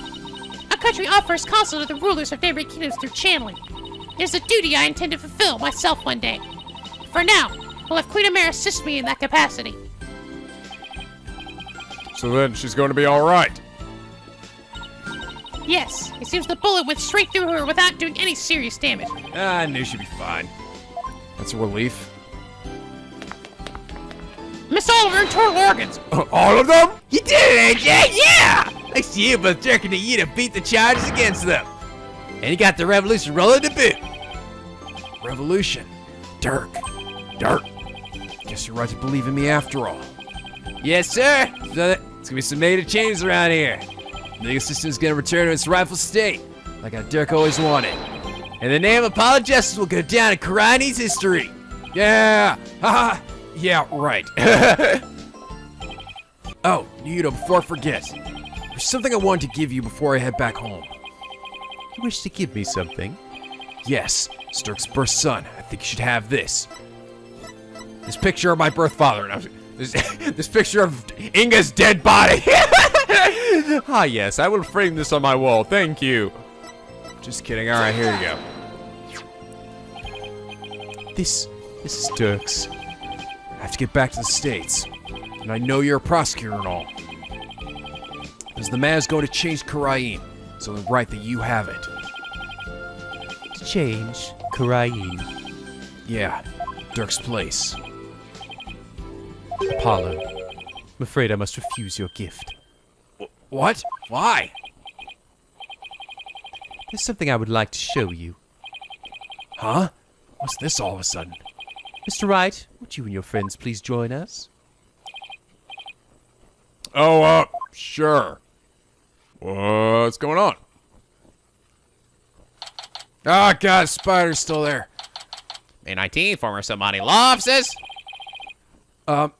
Our country offers counsel to the rulers of neighboring kingdoms through channeling. It is a duty I intend to fulfill myself one day. For now, I'll have Queen Amara assist me in that capacity. So then she's going to be all right. Yes, it seems the bullet went straight through her without doing any serious damage. Ah, I knew she'd be fine. That's a relief. Miss all of her internal organs. All of them? You did it, AJ! Yeah! Thanks to you, both Dirk and Niuda beat the charges against them. And you got the revolution rolling to boot. Revolution. Dirk. Guess you're right to believe in me after all. Yes, sir. So there's gonna be some major changes around here. The legal system is gonna return to its rightful state, like how Dirk always wanted. And the name of Apollo Justice will go down in Khura'in's history. Yeah! Haha! Yeah, right. Oh, Niuda, before I forget, there's something I wanted to give you before I head back home. You wish to give me something? Yes, it's Dirk's birth son. I think you should have this. This picture of my birth father. And this picture of Inga's dead body. Ah, yes, I will frame this on my wall. Thank you. Just kidding. All right, here you go. This is Dirk's. I have to get back to the States. And I know you're a prosecutor and all. As the man is going to change Khura'in, it's only right that you have it. Change Khura'in. Yeah, Dirk's place. Apollo, I'm afraid I must refuse your gift. What? Why? There's something I would like to show you. Huh? What's this all of a sudden? Mr. Wright, would you and your friends please join us? Oh, sure. What's going on? Oh god, spider's still there. May 19, former Somali law offices.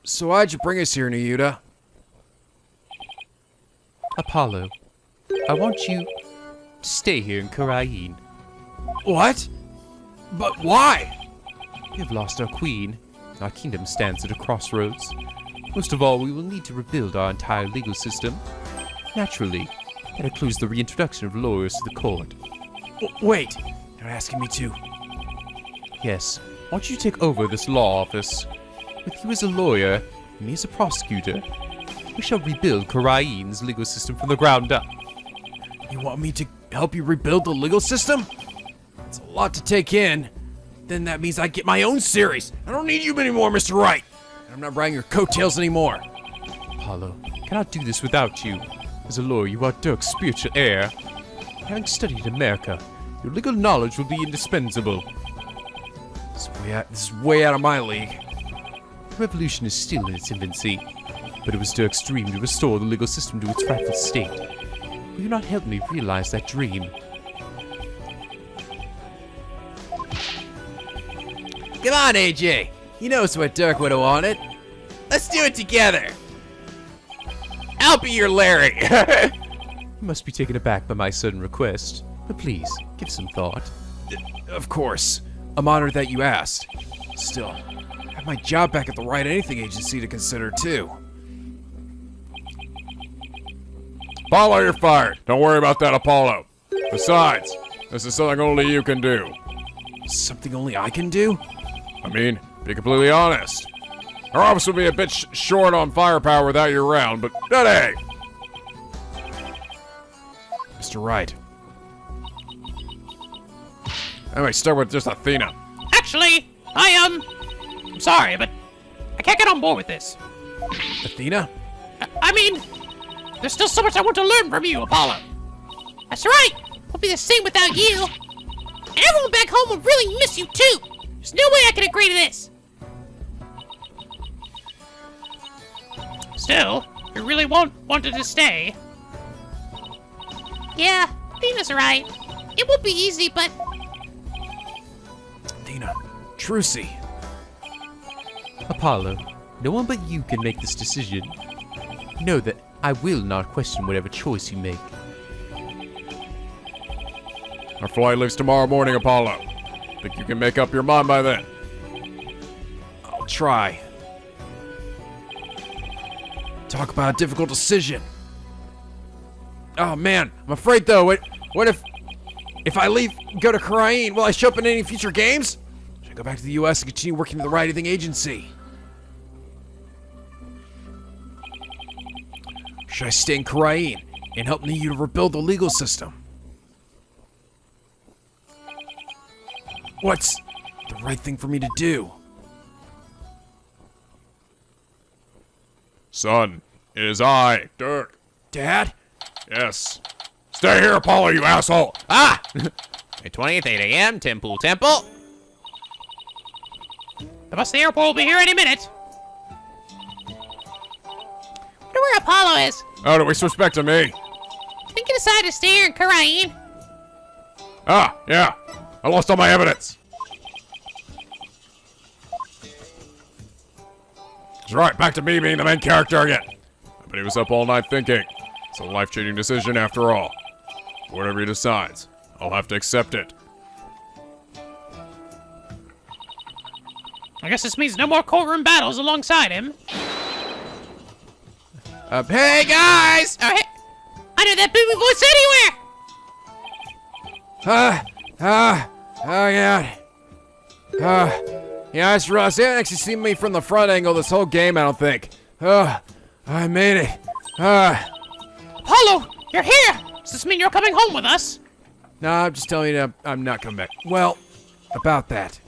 So why'd you bring us here, Niuda? Apollo, I want you to stay here in Khura'in. What? But why? We have lost our queen, Our kingdom stands at a crossroads. Most of all, we will need to rebuild our entire legal system. Naturally, that includes the reintroduction of lawyers to the court. Wait, you're asking me to? Yes, I want you to take over this law office. With you as a lawyer, and me as a prosecutor, we shall rebuild Khura'in's legal system from the ground up. You want me to help you rebuild the legal system? That's a lot to take in. Then that means I get my own series. I don't need you anymore, Mr. Wright. I'm not riding your coattails anymore. Apollo, I cannot do this without you. As a lawyer, you are Dirk's spiritual heir. Having studied America, your legal knowledge will be indispensable. This is way out of my league. The revolution is still in its infancy, but it was Dirk's dream to restore the legal system to its rightful state. Will you not help me realize that dream? Come on, AJ. He knows what Dirk would have wanted. Let's do it together. I'll be your Larry. You must be taken aback by my sudden request, but please, give some thought. Of course. I'm honored that you asked. Still, I have my job back at the Wright Anything Agency to consider, too. Apollo, you're fired. Don't worry about that, Apollo. Besides, this is something only you can do. Something only I can do? I mean, be completely honest. Our office would be a bit short on firepower without you around, but hey! Mr. Wright. Anyway, start with just Athena. Actually, I'm sorry, but I can't get on board with this. Athena? I mean, there's still so much I want to learn from you, Apollo. That's right. We'll be the same without you. And everyone back home will really miss you, too. There's no way I can agree to this. Still, you really wanted to stay. Yeah, Athena's right. It won't be easy, but... Athena. Trucy. Apollo, no one but you can make this decision. Know that I will not question whatever choice you make. Our flight leaves tomorrow morning, Apollo. Think you can make up your mind by then? I'll try. Talk about a difficult decision. Oh man, I'm afraid though. What if I leave, go to Khura'in, will I show up in any future games? Should I go back to the US and continue working for the Wright Anything Agency? Should I stay in Khura'in and help NicoB to rebuild the legal system? What's the right thing for me to do? Son, it is I, Dirk. Dad? Yes. Stay here, Apollo, you asshole! Ah! At 20th, 8 a.m., Temple. The bus to the airport will be here any minute. Wonder where Apollo is. Oh, do we switch back to me? I think he decided to stay here in Khura'in. Ah, yeah. I lost all my evidence. That's right, back to me being the main character again. But he was up all night thinking. It's a life-changing decision after all. Whatever he decides, I'll have to accept it. I guess this means no more courtroom battles alongside him. Hey guys! Oh, hey. I know that booming voice anywhere! Oh god. Yeah, it's Russ. They haven't actually seen me from the front angle this whole game, I don't think. I made it. Apollo, you're here! Does this mean you're coming home with us? No, I'm just telling you that I'm not coming back. Well, about that.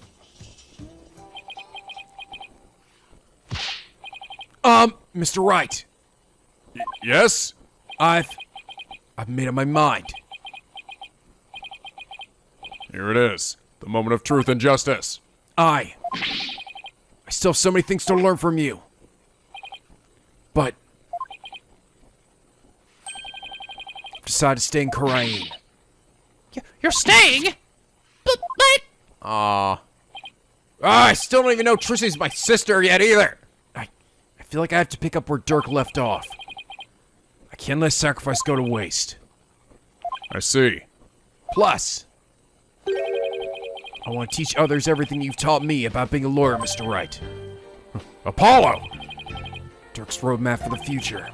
Mr. Wright. Yes? I've made up my mind. Here it is. The moment of truth and justice. I still have so many things to learn from you. But I've decided to stay in Khura'in. You're staying? But... I still don't even know Trici's my sister yet either. I feel like I have to pick up where Dirk left off. I can't let sacrifice go to waste. I see. Plus, I want to teach others everything you've taught me about being a lawyer, Mr. Wright. Apollo! Dirk's roadmap for the future.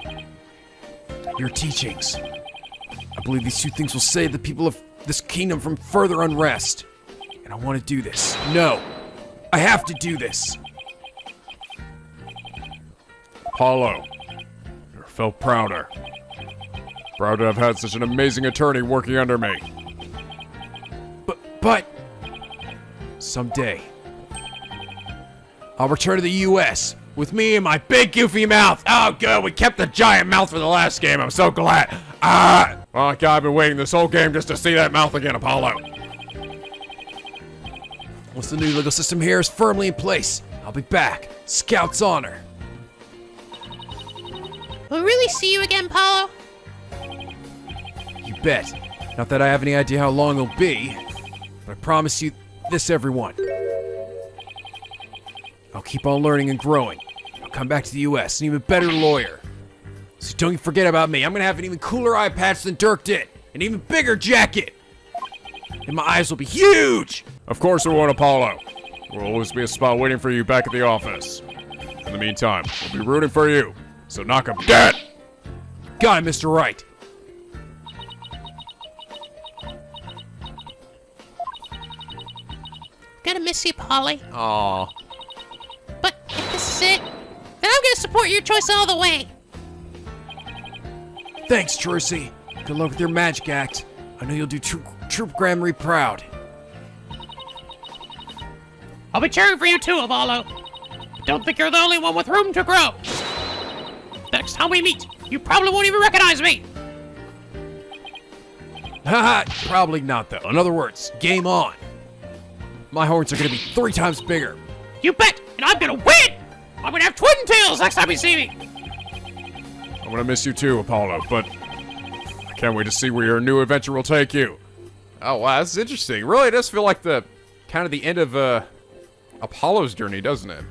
Your teachings. I believe these two things will save the people of this kingdom from further unrest. And I want to do this. No! I have to do this! Apollo, never felt prouder. Proud to have had such an amazing attorney working under me. But someday, I'll return to the U.S. with me and my big goofy mouth. Oh, good, we kept the giant mouth for the last game. I'm so glad. Oh, God, I've been waiting this whole game just to see that mouth again, Apollo. Once the new legal system here is firmly in place, I'll be back. Scout's honor. Will we really see you again, Apollo? You bet. Not that I have any idea how long it'll be, but I promise you this, everyone. I'll keep on learning and growing. I'll come back to the U.S. an even better lawyer. So don't you forget about me. I'm gonna have an even cooler eye patch than Dirk did. An even bigger jacket. And my eyes will be huge! Of course we won't, Apollo. There'll always be a spot waiting for you back at the office. In the meantime, we'll be rooting for you. So knock him dead! Got it, Mr. Wright. Gonna miss you, Polly. Aw. But if this is it, then I'm gonna support your choice all the way. Thanks, Tracy. Good luck with your magic act. I know you'll do Troop Gramarye proud. I'll be cheering for you too, Apollo. Don't think you're the only one with room to grow. Next time we meet, you probably won't even recognize me. Haha, probably not though. In other words, game on. My horns are gonna be 3 times bigger. You bet, and I'm gonna win! I'm gonna have twin tails next time you see me! I'm gonna miss you too, Apollo, but I can't wait to see where your new adventure will take you. Oh, wow, this is interesting. It really does feel like the kind of the end of Apollo's journey, doesn't it?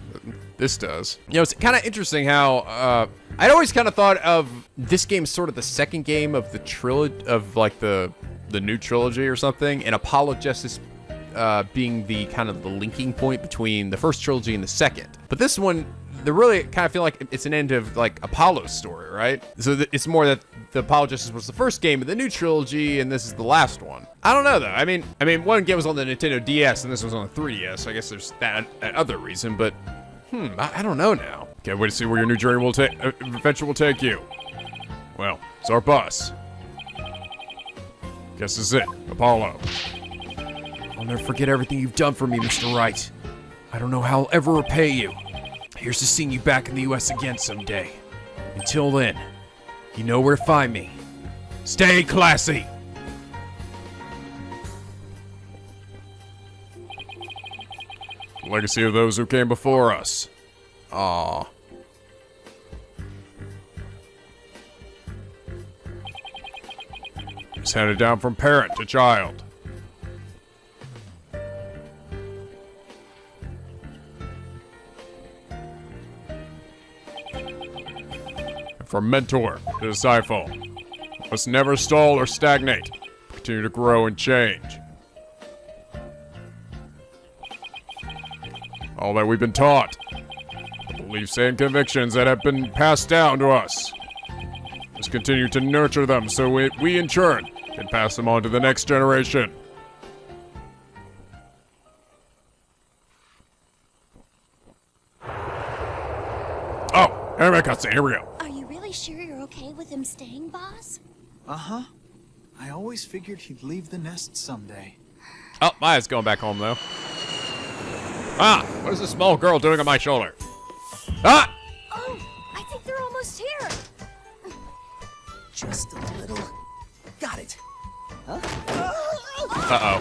This does. You know, it's kind of interesting how I'd always kind of thought of this game as sort of the second game of the trilogy, of like the new trilogy or something, and Apollo Justice being the kind of the linking point between the first trilogy and the second. But this one, they really kind of feel like it's an end of like Apollo's story, right? So it's more that the Apollo Justice was the first game of the new trilogy, and this is the last one. I don't know though. I mean, one game was on the Nintendo DS, and this was on the 3DS. I guess there's that other reason, but I don't know now. Can't wait to see where your new journey will take, adventure will take you. Well, it's our bus. Guess this is it, Apollo. I'll never forget everything you've done for me, Mr. Wright. I don't know how I'll ever repay you. Here's to seeing you back in the U.S. again someday. Until then, you know where to find me. Stay classy! The legacy of those who came before us. Aw. It's handed down from parent to child. From mentor to disciple. Must never stall or stagnate. Continue to grow and change. All that we've been taught. The beliefs and convictions that have been passed down to us. Must continue to nurture them so we in turn can pass them on to the next generation. Oh, anime cutscene, here we go. Are you really sure you're okay with him staying, boss? Uh-huh. I always figured he'd leave the nest someday. Oh, Maya's going back home though. Ah, what is this small girl doing on my shoulder? Ah! Oh, I think they're almost here. Just a little. Got it. Uh-oh.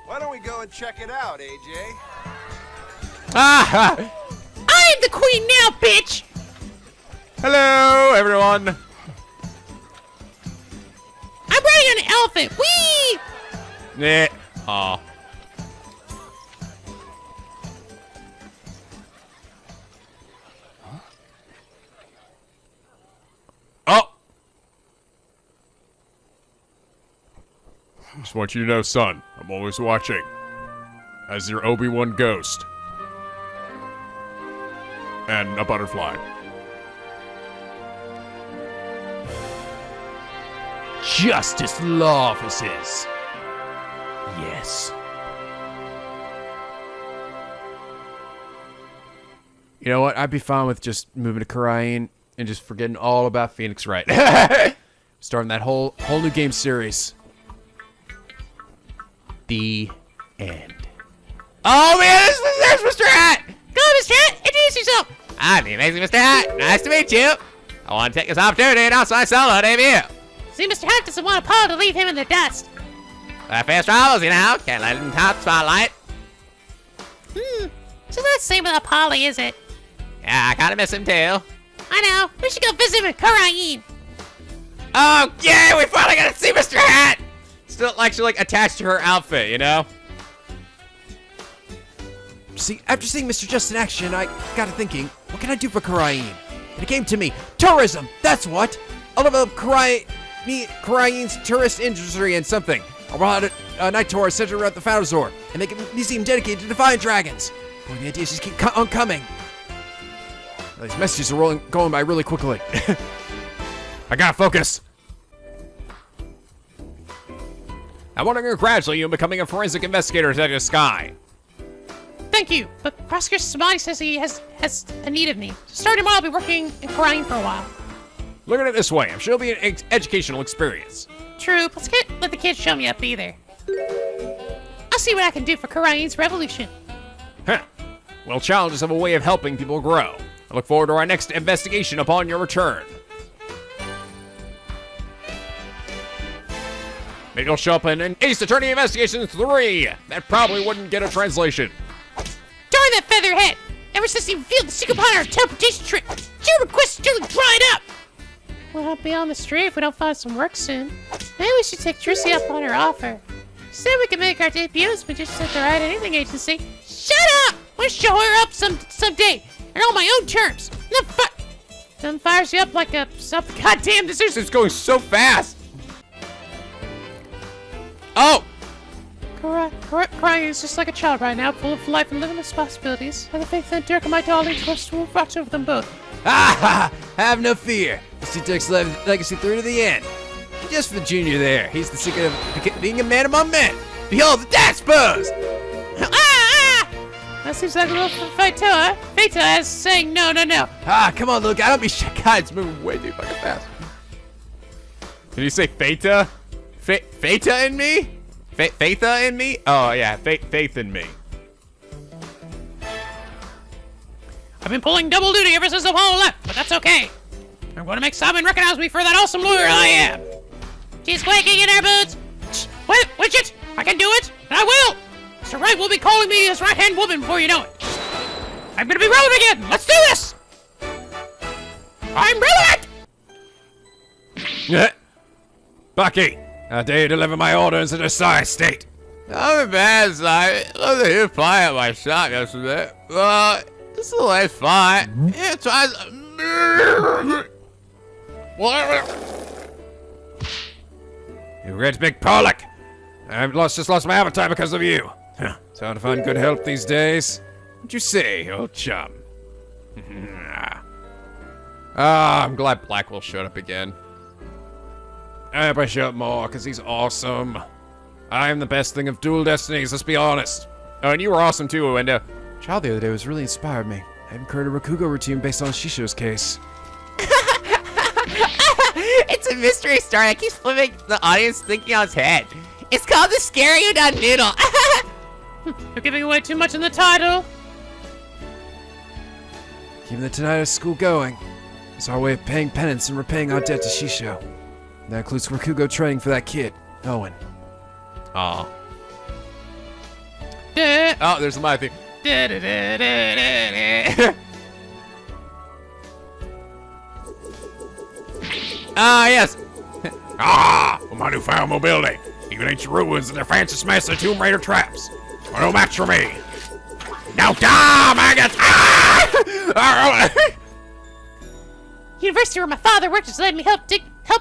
Why don't we go and check it out, AJ? Ah! I am the queen now, bitch! Hello, everyone. I'm riding on an elephant! Whee! Nah. Aw. Oh! Just want you to know, son, I'm always watching. As your Obi-Wan ghost. and a butterfly. Justice law offices. Yes. You know what? I'd be fine with just moving to Khura'in and just forgetting all about Phoenix Wright. Starting that whole new game series. The end. Oh man, there's Mr. Hat! Go, Mr. Hat, introduce yourself. I'm the amazing Mr. Hat. Nice to meet you. I want to take this opportunity to announce my solo debut. See, Mr. Hat doesn't want Apollo to leave him in the dust. I face troubles, you know. Can't let him top spotlight. So that's the same with Apollo, is it? Yeah, I kind of miss him too. I know. We should go visit him in Khura'in. Oh yeah, we finally got to see Mr. Hat. Still actually like attached to her outfit, you know? See, after seeing Mr. Just in action, I got to thinking, what can I do for Khura'in? And it came to me, tourism, that's what! I'll develop Khura'in's tourist industry and something. I'll run a night tour centered around the Fountain Resort and make a museum dedicated to defying dragons. Boy, the ideas just keep on coming. Now, these messages are going by really quickly. I gotta focus. I want to congratulate you on becoming a forensic investigator at Sky. Thank you, but Prosecutor Samani says he has a need of me. Starting tomorrow, I'll be working in Khura'in for a while. Look at it this way. I'm sure it'll be an educational experience. True, plus can't let the kids show me up either. I'll see what I can do for Khura'in's revolution. Huh. Well, challenges have a way of helping people grow. I look forward to our next investigation upon your return. Maybe you'll show up in Ace Attorney Investigation 3. That probably wouldn't get a translation. Darn that featherhead! Ever since he revealed the secret behind our teleportation trick, your request is totally dried up! We'll not be on the street if we don't find some work soon. Maybe we should take Trissy up on her offer. Said we can make our debut as magicians at the Wright Anything Agency. Shut up! We'll show her up someday, and on my own terms. Then fires you up like a goddamn this It's going so fast. Oh! Crying is just like a child right now, full of life and limitless possibilities. Have the faith in Dirk and my darling trust will watch over them both. Ha! Have no fear. We'll see Dirk's legacy through to the end. Just for the junior there. He's the secret of being a man among men. Behold the dance pose! That seems like a little Fata, huh? Fata is saying no. Ah, come on, little guy. Don't be shy. God, it's moving way too fucking fast. Did you say Fata? Fata in me? Fatha in me? Oh, yeah, faith in me. I've been pulling double duty ever since Apollo left, but that's okay. I'm going to make Simon recognize me for that awesome lawyer I am. She's quaking in her boots. Wait, Widget, I can do it, and I will. Mr. Wright will be calling me his right-hand woman before you know it. I'm going to be relevant again. Let's do this. I'm relevant. Yeah. Bucky, I dare you deliver my orders in a sire state. Not a bad Simon. I was here playing at my shop yesterday. It's a late fight. Yeah, try. You red big Pollock. I've just lost my appetite because of you. It's hard to find good help these days. What'd you say, old chum? I'm glad Blackwell showed up again. I hope I show up more, because he's awesome. I am the best thing of dual destinies, let's be honest. Oh, and you were awesome too, Uendo. Child the other day was really inspired me. I even created a Rakugo routine based on Shisho's case. It's a mystery story that keeps flipping the audience thinking on its head. It's called The Scary Udon Noodle. You're giving away too much in the title. Keeping the Tinnitus school going is our way of paying penance and repaying our debt to Shisho. That includes Rakugo training for that kid, Owen. Aw. Oh, there's my thing. Ah, yes. With my newfound mobility. Even ancient ruins and their fancy smash of Tomb Raider traps are no match for me. Now die, maggots! University where my father worked has let me help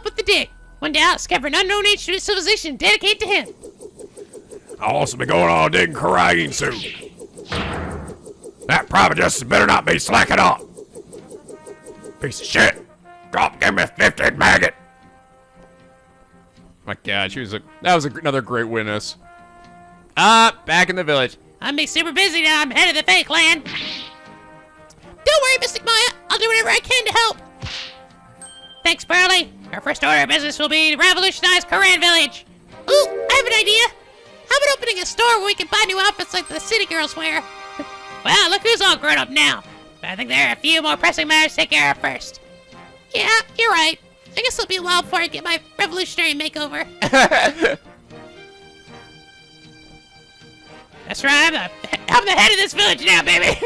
with the dig. One day I'll discover an unknown ancient civilization dedicated to him. I'll also be going on digging Khura'in soon. That private justice better not be slacking off. Piece of shit! God, give me 15 maggot! My God, that was another great witness. Back in the village. I'm being super busy now. I'm head of the fake land. Don't worry, Mystic Maya. I'll do whatever I can to help. Thanks, Burley. Our first order of business will be to revolutionize Khura'in village. Ooh, I have an idea. How about opening a store where we can buy new outfits like the city girls wear? Well, look who's all grown up now. But I think there are a few more pressing matters to take care of first. Yeah, you're right. I guess it'll be a while before I get my revolutionary makeover. That's right, I'm the head of this village now, baby.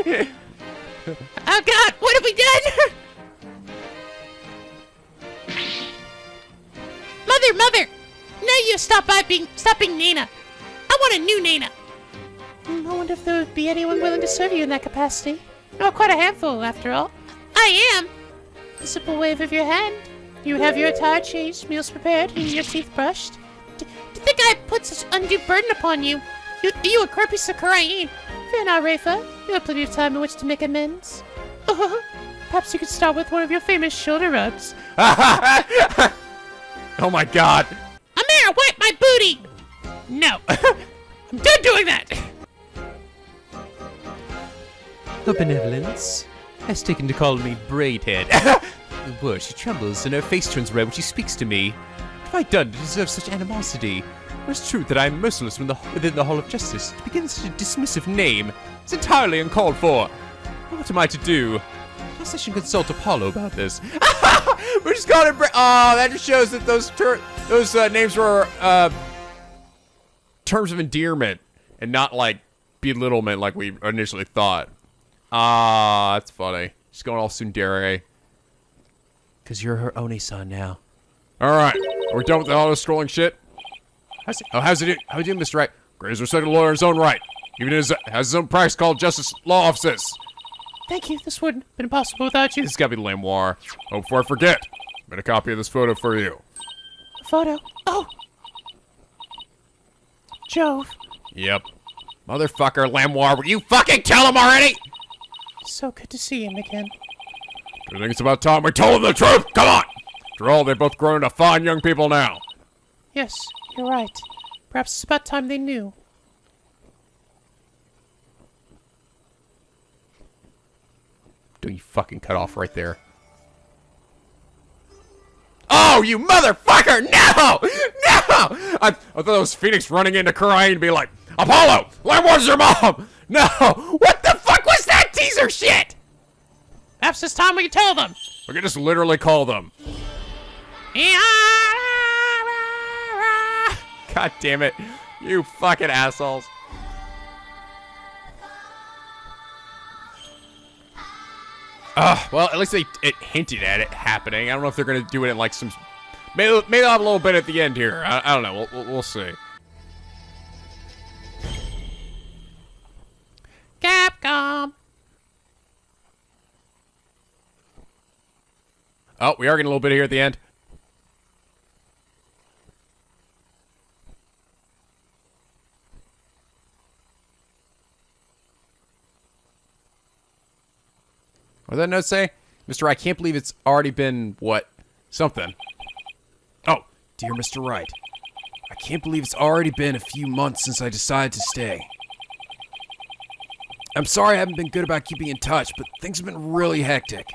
Oh God, what have we done? Mother, now you stop being Nana. I want a new Nana. I wonder if there would be anyone willing to serve you in that capacity. Oh, quite a handful, after all. I am. A simple wave of your hand. You would have your attire changed, meals prepared, and your teeth brushed. Do you think I put such undue burden upon you? You a corpus of Khura'in. Fear not, Rafa. You have plenty of time in which to make amends. Perhaps you could start with one of your famous shoulder rubs. Oh my God. Amira, wipe my booty! No. I'm done doing that! Her benevolence has taken to call me Braidhead. The worse, she trembles and her face turns red when she speaks to me. What have I done to deserve such animosity? Or is it true that I am merciless within the Hall of Justice? To begin such a dismissive name, it's entirely uncalled for. What am I to do? Perhaps I should consult Apollo about this. We're just calling it oh, that just shows that those names were terms of endearment and not like belittlement like we initially thought. That's funny. She's going all tsundere. Because you're her Oni-san now. Alright, are we done with all this scrolling shit? How's it doing, Mr. Wright? Great respected lawyer in his own right. Even has his own practice called Justice Law Offices. Thank you. This wouldn't have been impossible without you. This has got to be Lamoire. Oh, before I forget, I made a copy of this photo for you. A photo? Oh! Jove. Yep. Motherfucker, Lamoire, will you fucking tell him already? So good to see him again. I think it's about time we told them the truth. Come on! After all, they've both grown into fine young people now. Yes, you're right. Perhaps it's about time they knew. Don't you fucking cut off right there. Oh, you motherfucker! No! No! I thought it was Phoenix running into Khura'in and be like, Apollo! Lamoire's your mom! No! What the fuck was that teaser shit? Perhaps this time we can tell them. We can just literally call them. God damn it. You fucking assholes. Well, at least it hinted at it happening. I don't know if they're gonna do it in like some... Maybe they'll have a little bit at the end here. I don't know. We'll see. Capcom. Oh, we are getting a little bit here at the end. What did that note say? Mr. I can't believe it's already been, what? Something. Oh, dear Mr. Wright. I can't believe it's already been a few months since I decided to stay. I'm sorry I haven't been good about keeping in touch, but things have been really hectic.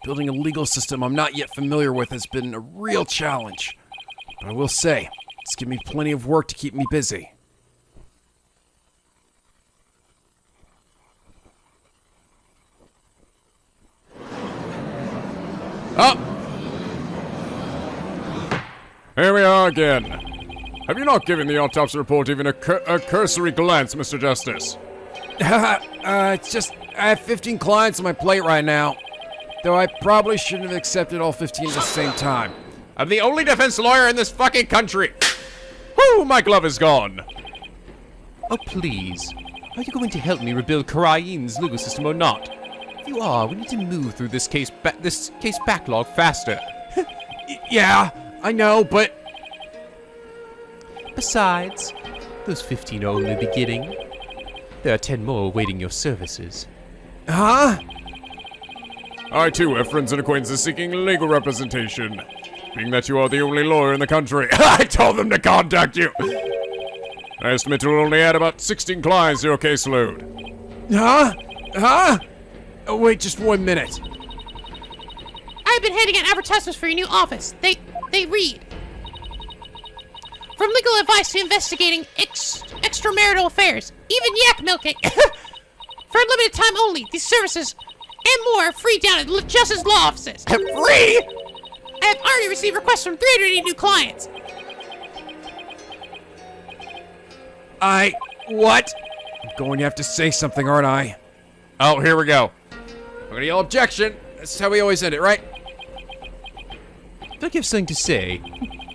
Building a legal system I'm not yet familiar with has been a real challenge. But I will say, it's given me plenty of work to keep me busy. Oh! Here we are again. Have you not given the autopsy report even a cursory glance, Mr. Justice? It's just, I have 15 clients on my plate right now. Though I probably shouldn't have accepted all 15 at the same time. I'm the only defense lawyer in this fucking country. Whoo, my glove is gone. Oh, please. Are you going to help me rebuild Khura'in's legal system or not? If you are, we need to move through this case backlog faster. Yeah, I know, but... Besides, those 15 are only beginning. There are 10 more awaiting your services. Huh? I too have friends and acquaintances seeking legal representation. Being that you are the only lawyer in the country, I told them to contact you. I estimate you'll only add about 16 clients to your caseload. Huh? Huh? Oh, wait just 1 minute. I've been handing out advertisements for your new office. They read. From legal advice to investigating extramarital affairs, even yak milking. For a limited time only, these services and more are free down at Justice Law Offices. Free? I have already received requests from 380 new clients. What? I'm going to have to say something, aren't I? Oh, here we go. I'm gonna yell objection. That's how we always end it, right? Don't you have something to say?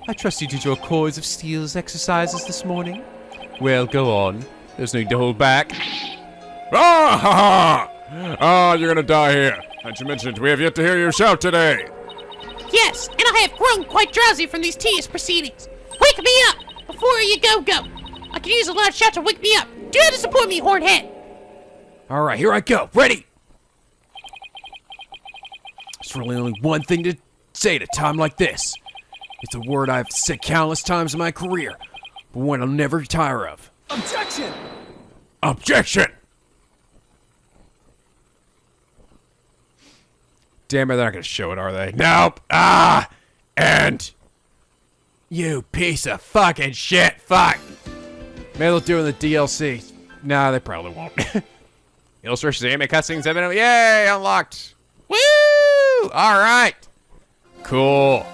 I trust you did your Cords of Steel's exercises this morning. Well, go on. There's no need to hold back. Ah, ha, ha! Ah, you're gonna die here. Not to mention it, we have yet to hear you shout today. Yes, and I have grown quite drowsy from these tedious proceedings. Wake me up before you go. I can use a loud shout to wake me up. Do not disappoint me, hornhead. All right, here I go. Ready? There's really only one thing to say at a time like this. It's a word I've said countless times in my career, but one I'll never tire of. Objection! Objection! Damn it, they're not gonna show it, are they? Nope. And You piece of fucking shit. Fuck. Maybe they'll do it in the DLC. Nah, they probably won't. Illustrations, anime cutscenes have been, yay, unlocked. Woo! All right. Cool.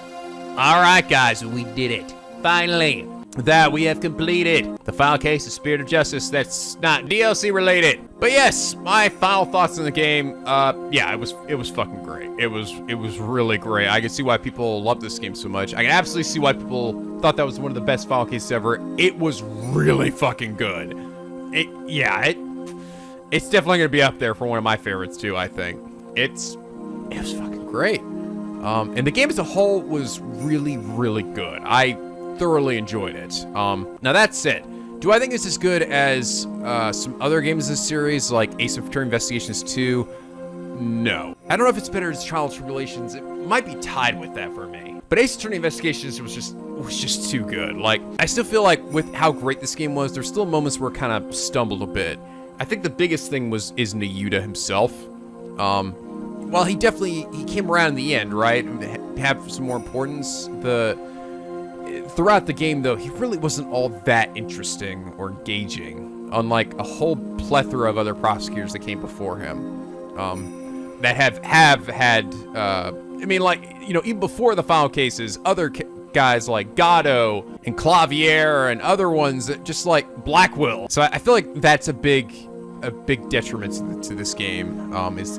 All right, guys, we did it. Finally. That we have completed. The final case of Spirit of Justice that's not DLC related. But yes, my final thoughts on the game, yeah, it was fucking great. It was really great. I can see why people love this game so much. I can absolutely see why people thought that was one of the best final cases ever. It was really fucking good. It's definitely gonna be up there for one of my favorites too, I think. It was fucking great. And the game as a whole was really, really good. I thoroughly enjoyed it. Now that said, do I think it's as good as some other games in this series, like Ace Attorney Investigations 2? No. I don't know if it's better as Trial and Tribulations. It might be tied with that for me. But Ace Attorney Investigations was just too good. Like, I still feel like with how great this game was, there's still moments where it kind of stumbled a bit. I think the biggest thing is NicoB himself. Well, he came around in the end, right? Have some more importance. Throughout the game, though, he really wasn't all that interesting or engaging, unlike a whole plethora of other prosecutors that came before him, that have had, I mean, like, you know, even before the final cases, other guys like Gatto and Clavier and other ones that just like Blackwell. So I feel like that's a big detriment to this game. Was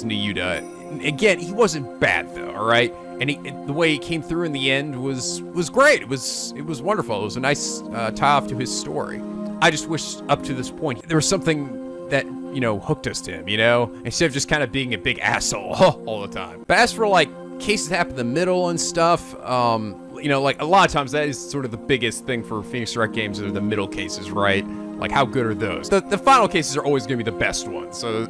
NicoB. Again, he wasn't bad though, all right. And the way he came through in the end was great. It was wonderful. It was a nice tie-off to his story. I just wish up to this point there was something that, you know, hooked us to him, you know, instead of just kind of being a big asshole all the time. But as for like cases that happen in the middle and stuff, you know, like a lot of times that is sort of the biggest thing for Phoenix Wright games are the middle cases, right? Like how good are those? The final cases are always going to be the best ones. So.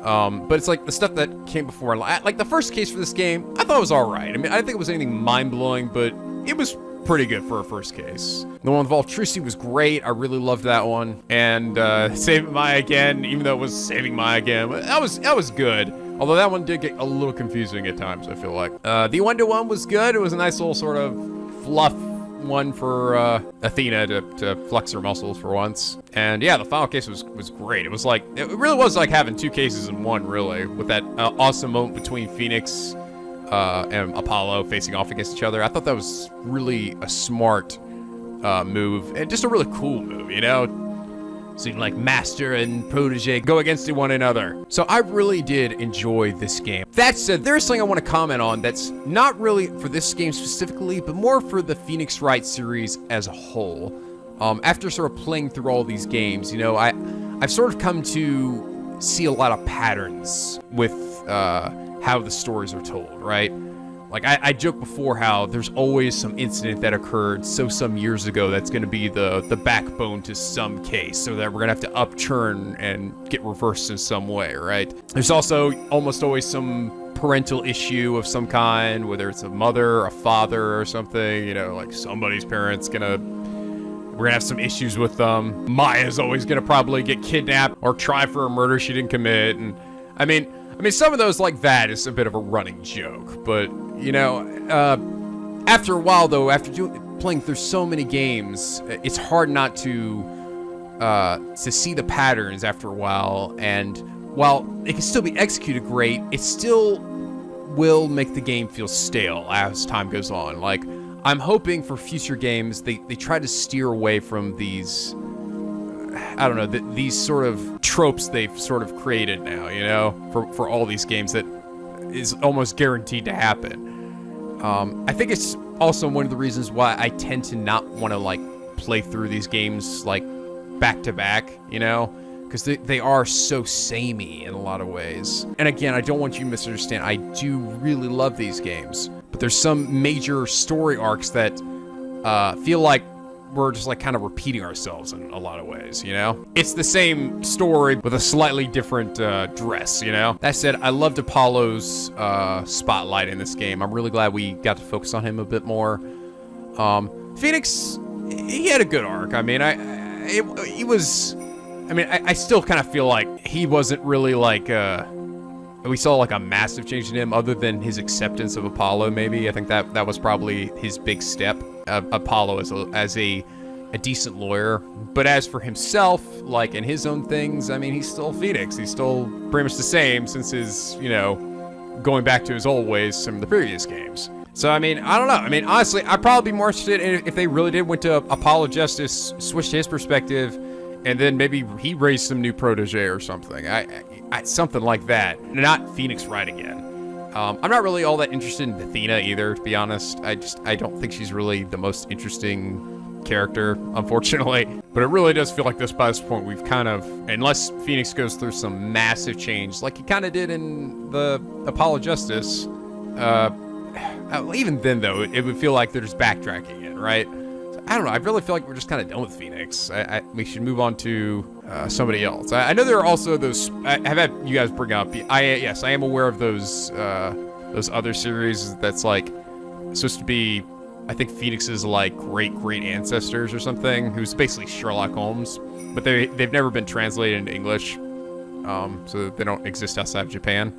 But it's like the stuff that came before, like the first case for this game, I thought it was all right. I mean, I didn't think it was anything mind-blowing, but it was pretty good for a first case. The one with Valtrusi was great. I really loved that one. And Saving Maya Again, even though it was Saving Maya Again, that was good. Although that one did get a little confusing at times, I feel like. The one-to-one was good. It was a nice little sort of fluff one for Athena to flex her muscles for once. And yeah, the final case was great. It really was like having two cases in one, really, with that awesome moment between Phoenix and Apollo facing off against each other. I thought that was really a smart move and just a really cool move, you know? Seemed like master and protege go against one another. So I really did enjoy this game. That said, there's something I want to comment on that's not really for this game specifically, but more for the Phoenix Wright series as a whole. After sort of playing through all these games, you know, I've sort of come to see a lot of patterns with how the stories are told, right? Like, I joked before how there's always some incident that occurred some years ago that's going to be the backbone to some case, so that we're going to have to upturn and get reversed in some way, right? There's also almost always some parental issue of some kind, whether it's a mother, a father, or something, you know, like somebody's parents we're gonna have some issues with them. Maya's always gonna probably get kidnapped or try for a murder she didn't commit, and I mean, some of those like that is a bit of a running joke, but you know, after a while though, playing through so many games, it's hard not to see the patterns after a while, and while it can still be executed great, it still will make the game feel stale as time goes on. Like, I'm hoping for future games they try to steer away from these, I don't know, these sort of tropes they've sort of created now, you know, for all these games that is almost guaranteed to happen. I think it's also one of the reasons why I tend to not want to like play through these games like back to back, you know, because they are so samey in a lot of ways. And again, I don't want you to misunderstand. I do really love these games, but there's some major story arcs that feel like we're just like kind of repeating ourselves in a lot of ways, you know? It's the same story with a slightly different dress, you know? That said, I loved Apollo's spotlight in this game. I'm really glad we got to focus on him a bit more. Phoenix, he had a good arc. I mean, I still kind of feel like he wasn't really like, we saw like a massive change in him other than his acceptance of Apollo, maybe. I think that was probably his big step. Apollo as a decent lawyer. But as for himself, like in his own things, I mean, he's still Phoenix. He's still pretty much the same since his, you know, going back to his old ways from the previous games. So, I mean, I don't know. I mean, honestly, I'd probably be more interested in if they really did went to Apollo Justice, switched his perspective, and then maybe he raised some new protege or something. Something like that. Not Phoenix Wright again. I'm not really all that interested in Athena either, to be honest. I don't think she's really the most interesting character, unfortunately. But it really does feel like by this point, we've kind of, unless Phoenix goes through some massive change, like he kind of did in the Apollo Justice, even then, though, it would feel like they're just backtracking it, right? So, I don't know. I really feel like we're just kind of done with Phoenix. We should move on to somebody else. I know there are also those. I've had you guys bring up. Yes, I am aware of those other series that's like supposed to be. I think Phoenix's like great ancestors or something, who's basically Sherlock Holmes, but they've never been translated into English, so they don't exist outside of Japan.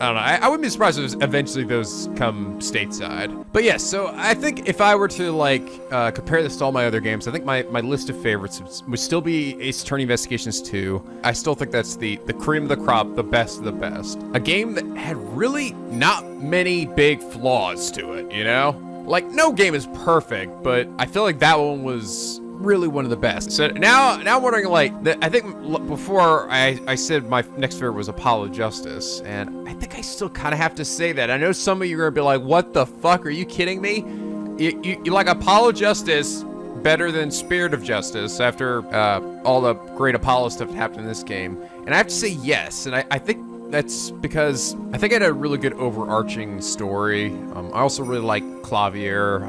I don't know. I wouldn't be surprised if eventually those come stateside. But yes, so I think if I were to like compare this to all my other games, I think my list of favorites would still be Ace Attorney Investigations 2. I still think that's the cream of the crop, the best of the best. A game that had really not many big flaws to it, you know? Like, no game is perfect, but I feel like that one was really one of the best. So now I'm wondering, like, I think before I said my next favorite was Apollo Justice, and I think I still kind of have to say that. I know some of you are gonna be like, what the fuck, are you kidding me? You like Apollo Justice better than Spirit of Justice after all the great Apollo stuff that happened in this game? And I have to say yes, and I think that's because I think it had a really good overarching story. I also really like Clavier,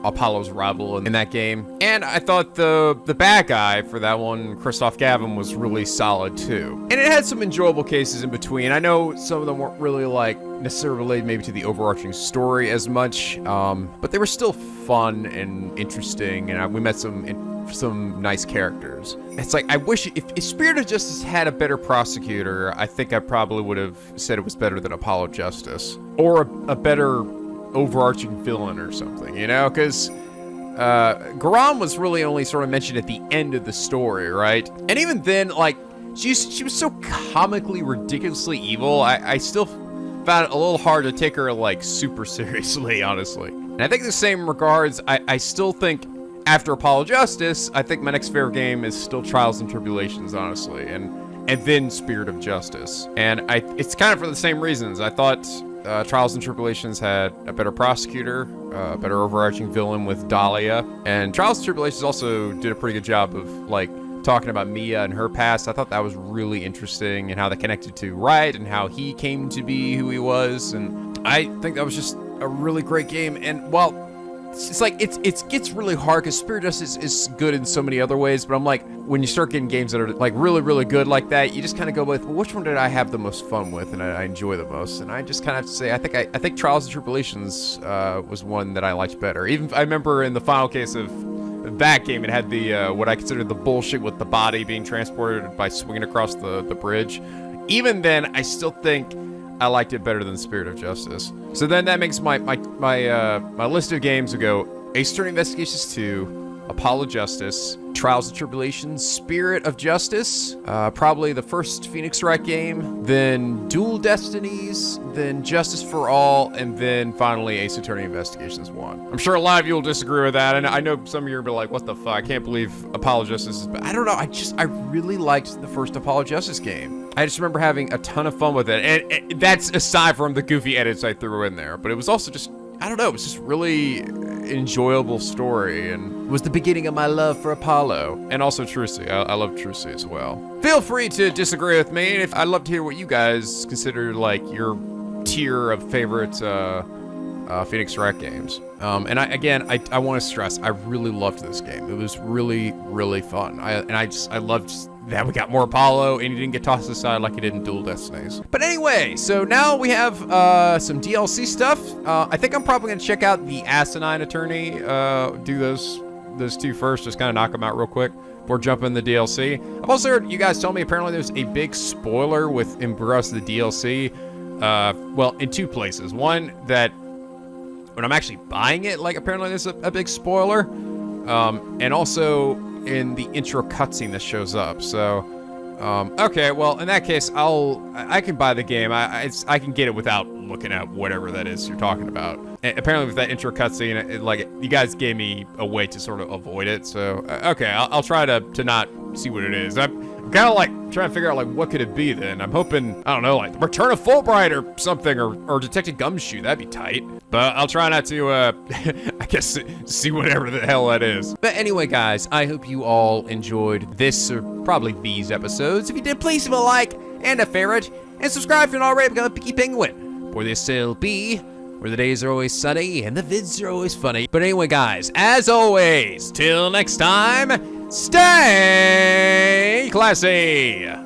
Apollo's rival in that game. And I thought the bad guy for that one, Christoph Gavin, was really solid too. And it had some enjoyable cases in between. I know some of them weren't really like necessarily related maybe to the overarching story as much, but they were still fun and interesting, and we met some nice characters. It's like, I wish if Spirit of Justice had a better prosecutor, I think I probably would have said it was better than Apollo Justice, or a better overarching villain or something, you know, because Khura'in was really only sort of mentioned at the end of the story, right? And even then, like, she was so comically ridiculously evil, I still found it a little hard to take her like super seriously, honestly. And I think in the same regards, I still think after Apollo Justice, I think my next favorite game is still Trials and Tribulations, honestly, and then Spirit of Justice. And it's kind of for the same reasons. I thought Trials and Tribulations had a better prosecutor, a better overarching villain with Dahlia, and Trials and Tribulations also did a pretty good job of like talking about Mia and her past. I thought that was really interesting, and how that connected to Wright and how he came to be who he was. And I think that was just a really great game. And well, it's like it gets really hard because Spirit Justice is good in so many other ways, but I'm like, when you start getting games that are like really good like that, you just kind of go with, well, which one did I have the most fun with and I enjoy the most? And I just kind of have to say, I think Trials and Tribulations was one that I liked better. Even I remember in the final case of that game, it had the what I consider the bullshit with the body being transported by swinging across the bridge. Even then, I still think I liked it better than Spirit of Justice. So then that makes my list of games to go Ace Attorney Investigations 2, Apollo Justice, Trials and Tribulations, Spirit of Justice, probably the first Phoenix Wright game, then Dual Destinies, then Justice for All, and then finally Ace Attorney Investigations 1. I'm sure a lot of you will disagree with that, and I know some of you will be like, what the fuck, I can't believe Apollo Justice is bad. I don't know, I really liked the first Apollo Justice game. I just remember having a ton of fun with it, and that's aside from the goofy edits I threw in there, but it was also just, I don't know, it was just really enjoyable story, and was the beginning of my love for Apollo, and also Trucy. I love Trucy as well. Feel free to disagree with me, and I'd love to hear what you guys consider like your tier of favorite Phoenix Wright games. And I want to stress, I really loved this game. It was really fun. I loved that we got more Apollo and he didn't get tossed aside like he did in Dual Destinies. But anyway, so now we have some DLC stuff. I think I'm probably gonna check out the Asinine Attorney, do those two first, just kind of knock them out real quick before jumping the DLC. I've also heard you guys tell me apparently there's a big spoiler with in regards to the DLC. Well, in two places. One, that when I'm actually buying it, like apparently there's a big spoiler, and also in the intro cutscene that shows up. So, okay, well, in that case, I can buy the game. I can get it without looking at whatever that is you're talking about. And apparently with that intro cutscene, like, you guys gave me a way to sort of avoid it. So, okay, I'll try to not see what it is. I'm kind of like trying to figure out like what could it be then. I'm hoping, I don't know, like Return of Fulbright or something, or Detective Gumshoe. That'd be tight. But I'll try not to, I guess, see whatever the hell that is. But anyway, guys, I hope you all enjoyed this, or probably these episodes. If you did, please leave a like and a favorite, and subscribe if you're not already, become a Picky Penguin. For this will be where the days are always sunny and the vids are always funny. But anyway, guys, as always, till next time, stay classy.